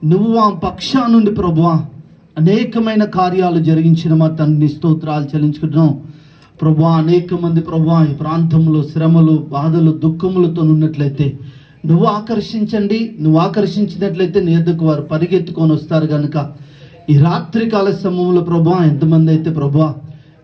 నువ్వు ఆ పక్షా నుండి ప్రభువా అనేకమైన కార్యాలు జరిగించిన మా తండ్రి స్తోత్రాలు చెల్లించుకుంటున్నాం ప్రభువా. అనేక మంది ప్రభువా ఈ ప్రాంతంలో శ్రమలు, బాధలు, దుఃఖములతో ఉన్నట్లయితే నువ్వు ఆకర్షించండి. నువ్వు ఆకర్షించినట్లయితే నీ ఎద్దుకు వారు పరిగెత్తుకొని వస్తారు కనుక ఈ రాత్రికాల సమయంలో ప్రభువా, ఎంతమంది అయితే ప్రభువా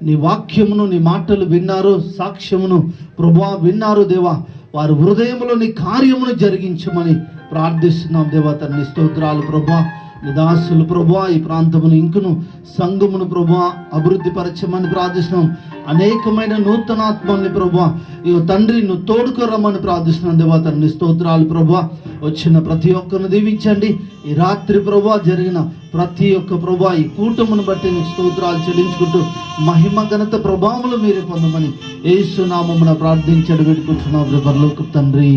నీ వాక్యమును, నీ మాటలు విన్నారు, సాక్ష్యమును ప్రభువా విన్నారు దేవా, వారి హృదయంలో నీ కార్యమును జరిగించమని ప్రార్థిస్తున్నాం దేవా. తండ్రి స్తోత్రాలు ప్రభువా. నీ దాసులు ప్రభువా ఈ ప్రాంతమును ఇంకను సంఘమును ప్రభువా అభివృద్ధి పరచమని ప్రార్థిస్తున్నాం. అనేకమైన నూతనాత్మల్ని ప్రభువా ఇక తండ్రి నువ్వు తోడుకోరమ్మని ప్రార్థిస్తున్నాం దేవా. తండ్రి స్తోత్రాలు ప్రభువా. వచ్చిన ప్రతి ఒక్కరిని దీవించండి. ఈ రాత్రి ప్రభువా జరిగిన ప్రతి ఒక్క ప్రభువా ఈ కూటమును బట్టి నీకు స్తోత్రాలు చెల్లించుకుంటూ మహిమ ఘనత ప్రభావములు మీరే పొందమని యేసు నామమున ప్రార్థించడు వేడుకుంటున్నాం పరలోకపు తండ్రి,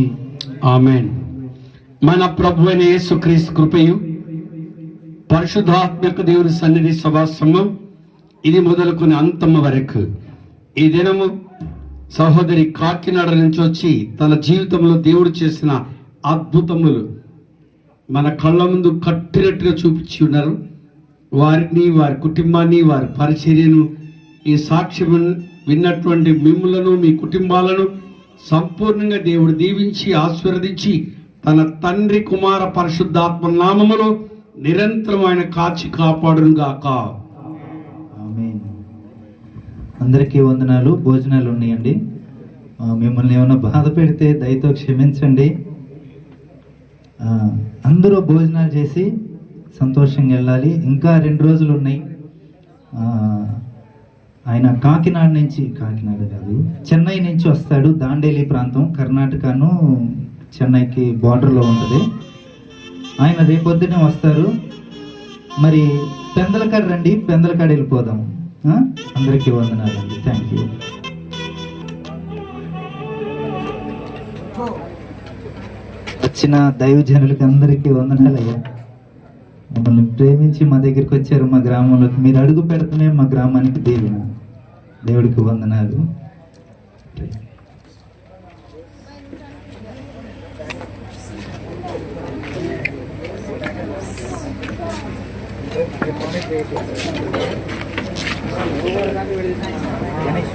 ఆమేన్. మన ప్రభువైన యేసుక్రీస్తు కృపయు పరిశుద్ధాత్మక దేవుని సన్నిధి సభాసమం ఇది మొదలుకొని అంతమ వరకు ఈ దినము సహోదరి కాకినాడ నుంచి వచ్చి తన జీవితంలో దేవుడు చేసిన అద్భుతములు మన కళ్ళ ముందు కట్టినట్టుగా చూపించి ఉన్నారు. వారిని, వారి కుటుంబాన్ని, వారి పరిచర్యను, ఈ సాక్ష్యం విన్నటువంటి మిమ్ములను, మీ కుటుంబాలను సంపూర్ణంగా దేవుడు దీవించి ఆశీర్వదించి తన తండ్రి, కుమార, పరిశుద్ధాత్మ నామములో నిరంతరం ఆయన కాచి కాపాడును గాక. ఆమేన్. అందరికీ వందనాలు. భోజనాలు ఉన్నాయండి. మిమ్మల్ని ఏమైనా బాధ పెడితే దయతో క్షమించండి. అందరూ భోజనాలు చేసి సంతోషంగా వెళ్ళాలి. ఇంకా 2 రోజులు ఉన్నాయి. ఆయన కాకినాడ కాదు చెన్నై నుంచి వస్తాడు. దాండేలి ప్రాంతం కర్ణాటకను చెన్నైకి బార్డర్లో ఉంటుంది. ఆయన రేపొద్దునే వస్తారు. మరి పెందలకాడ రండి, పెందలకాడ వెళ్ళిపోదాం. అందరికీ వందనాలండి. Thank you. వచ్చిన దైవజనులకి అందరికీ వందనాలయ్యా. మమ్మల్ని ప్రేమించి మా దగ్గరికి వచ్చారు. మా గ్రామంలోకి మీరు అడుగు పెడతనే మా గ్రామానికి దీవెన. దేవుడికి వందనాలు. గణేష్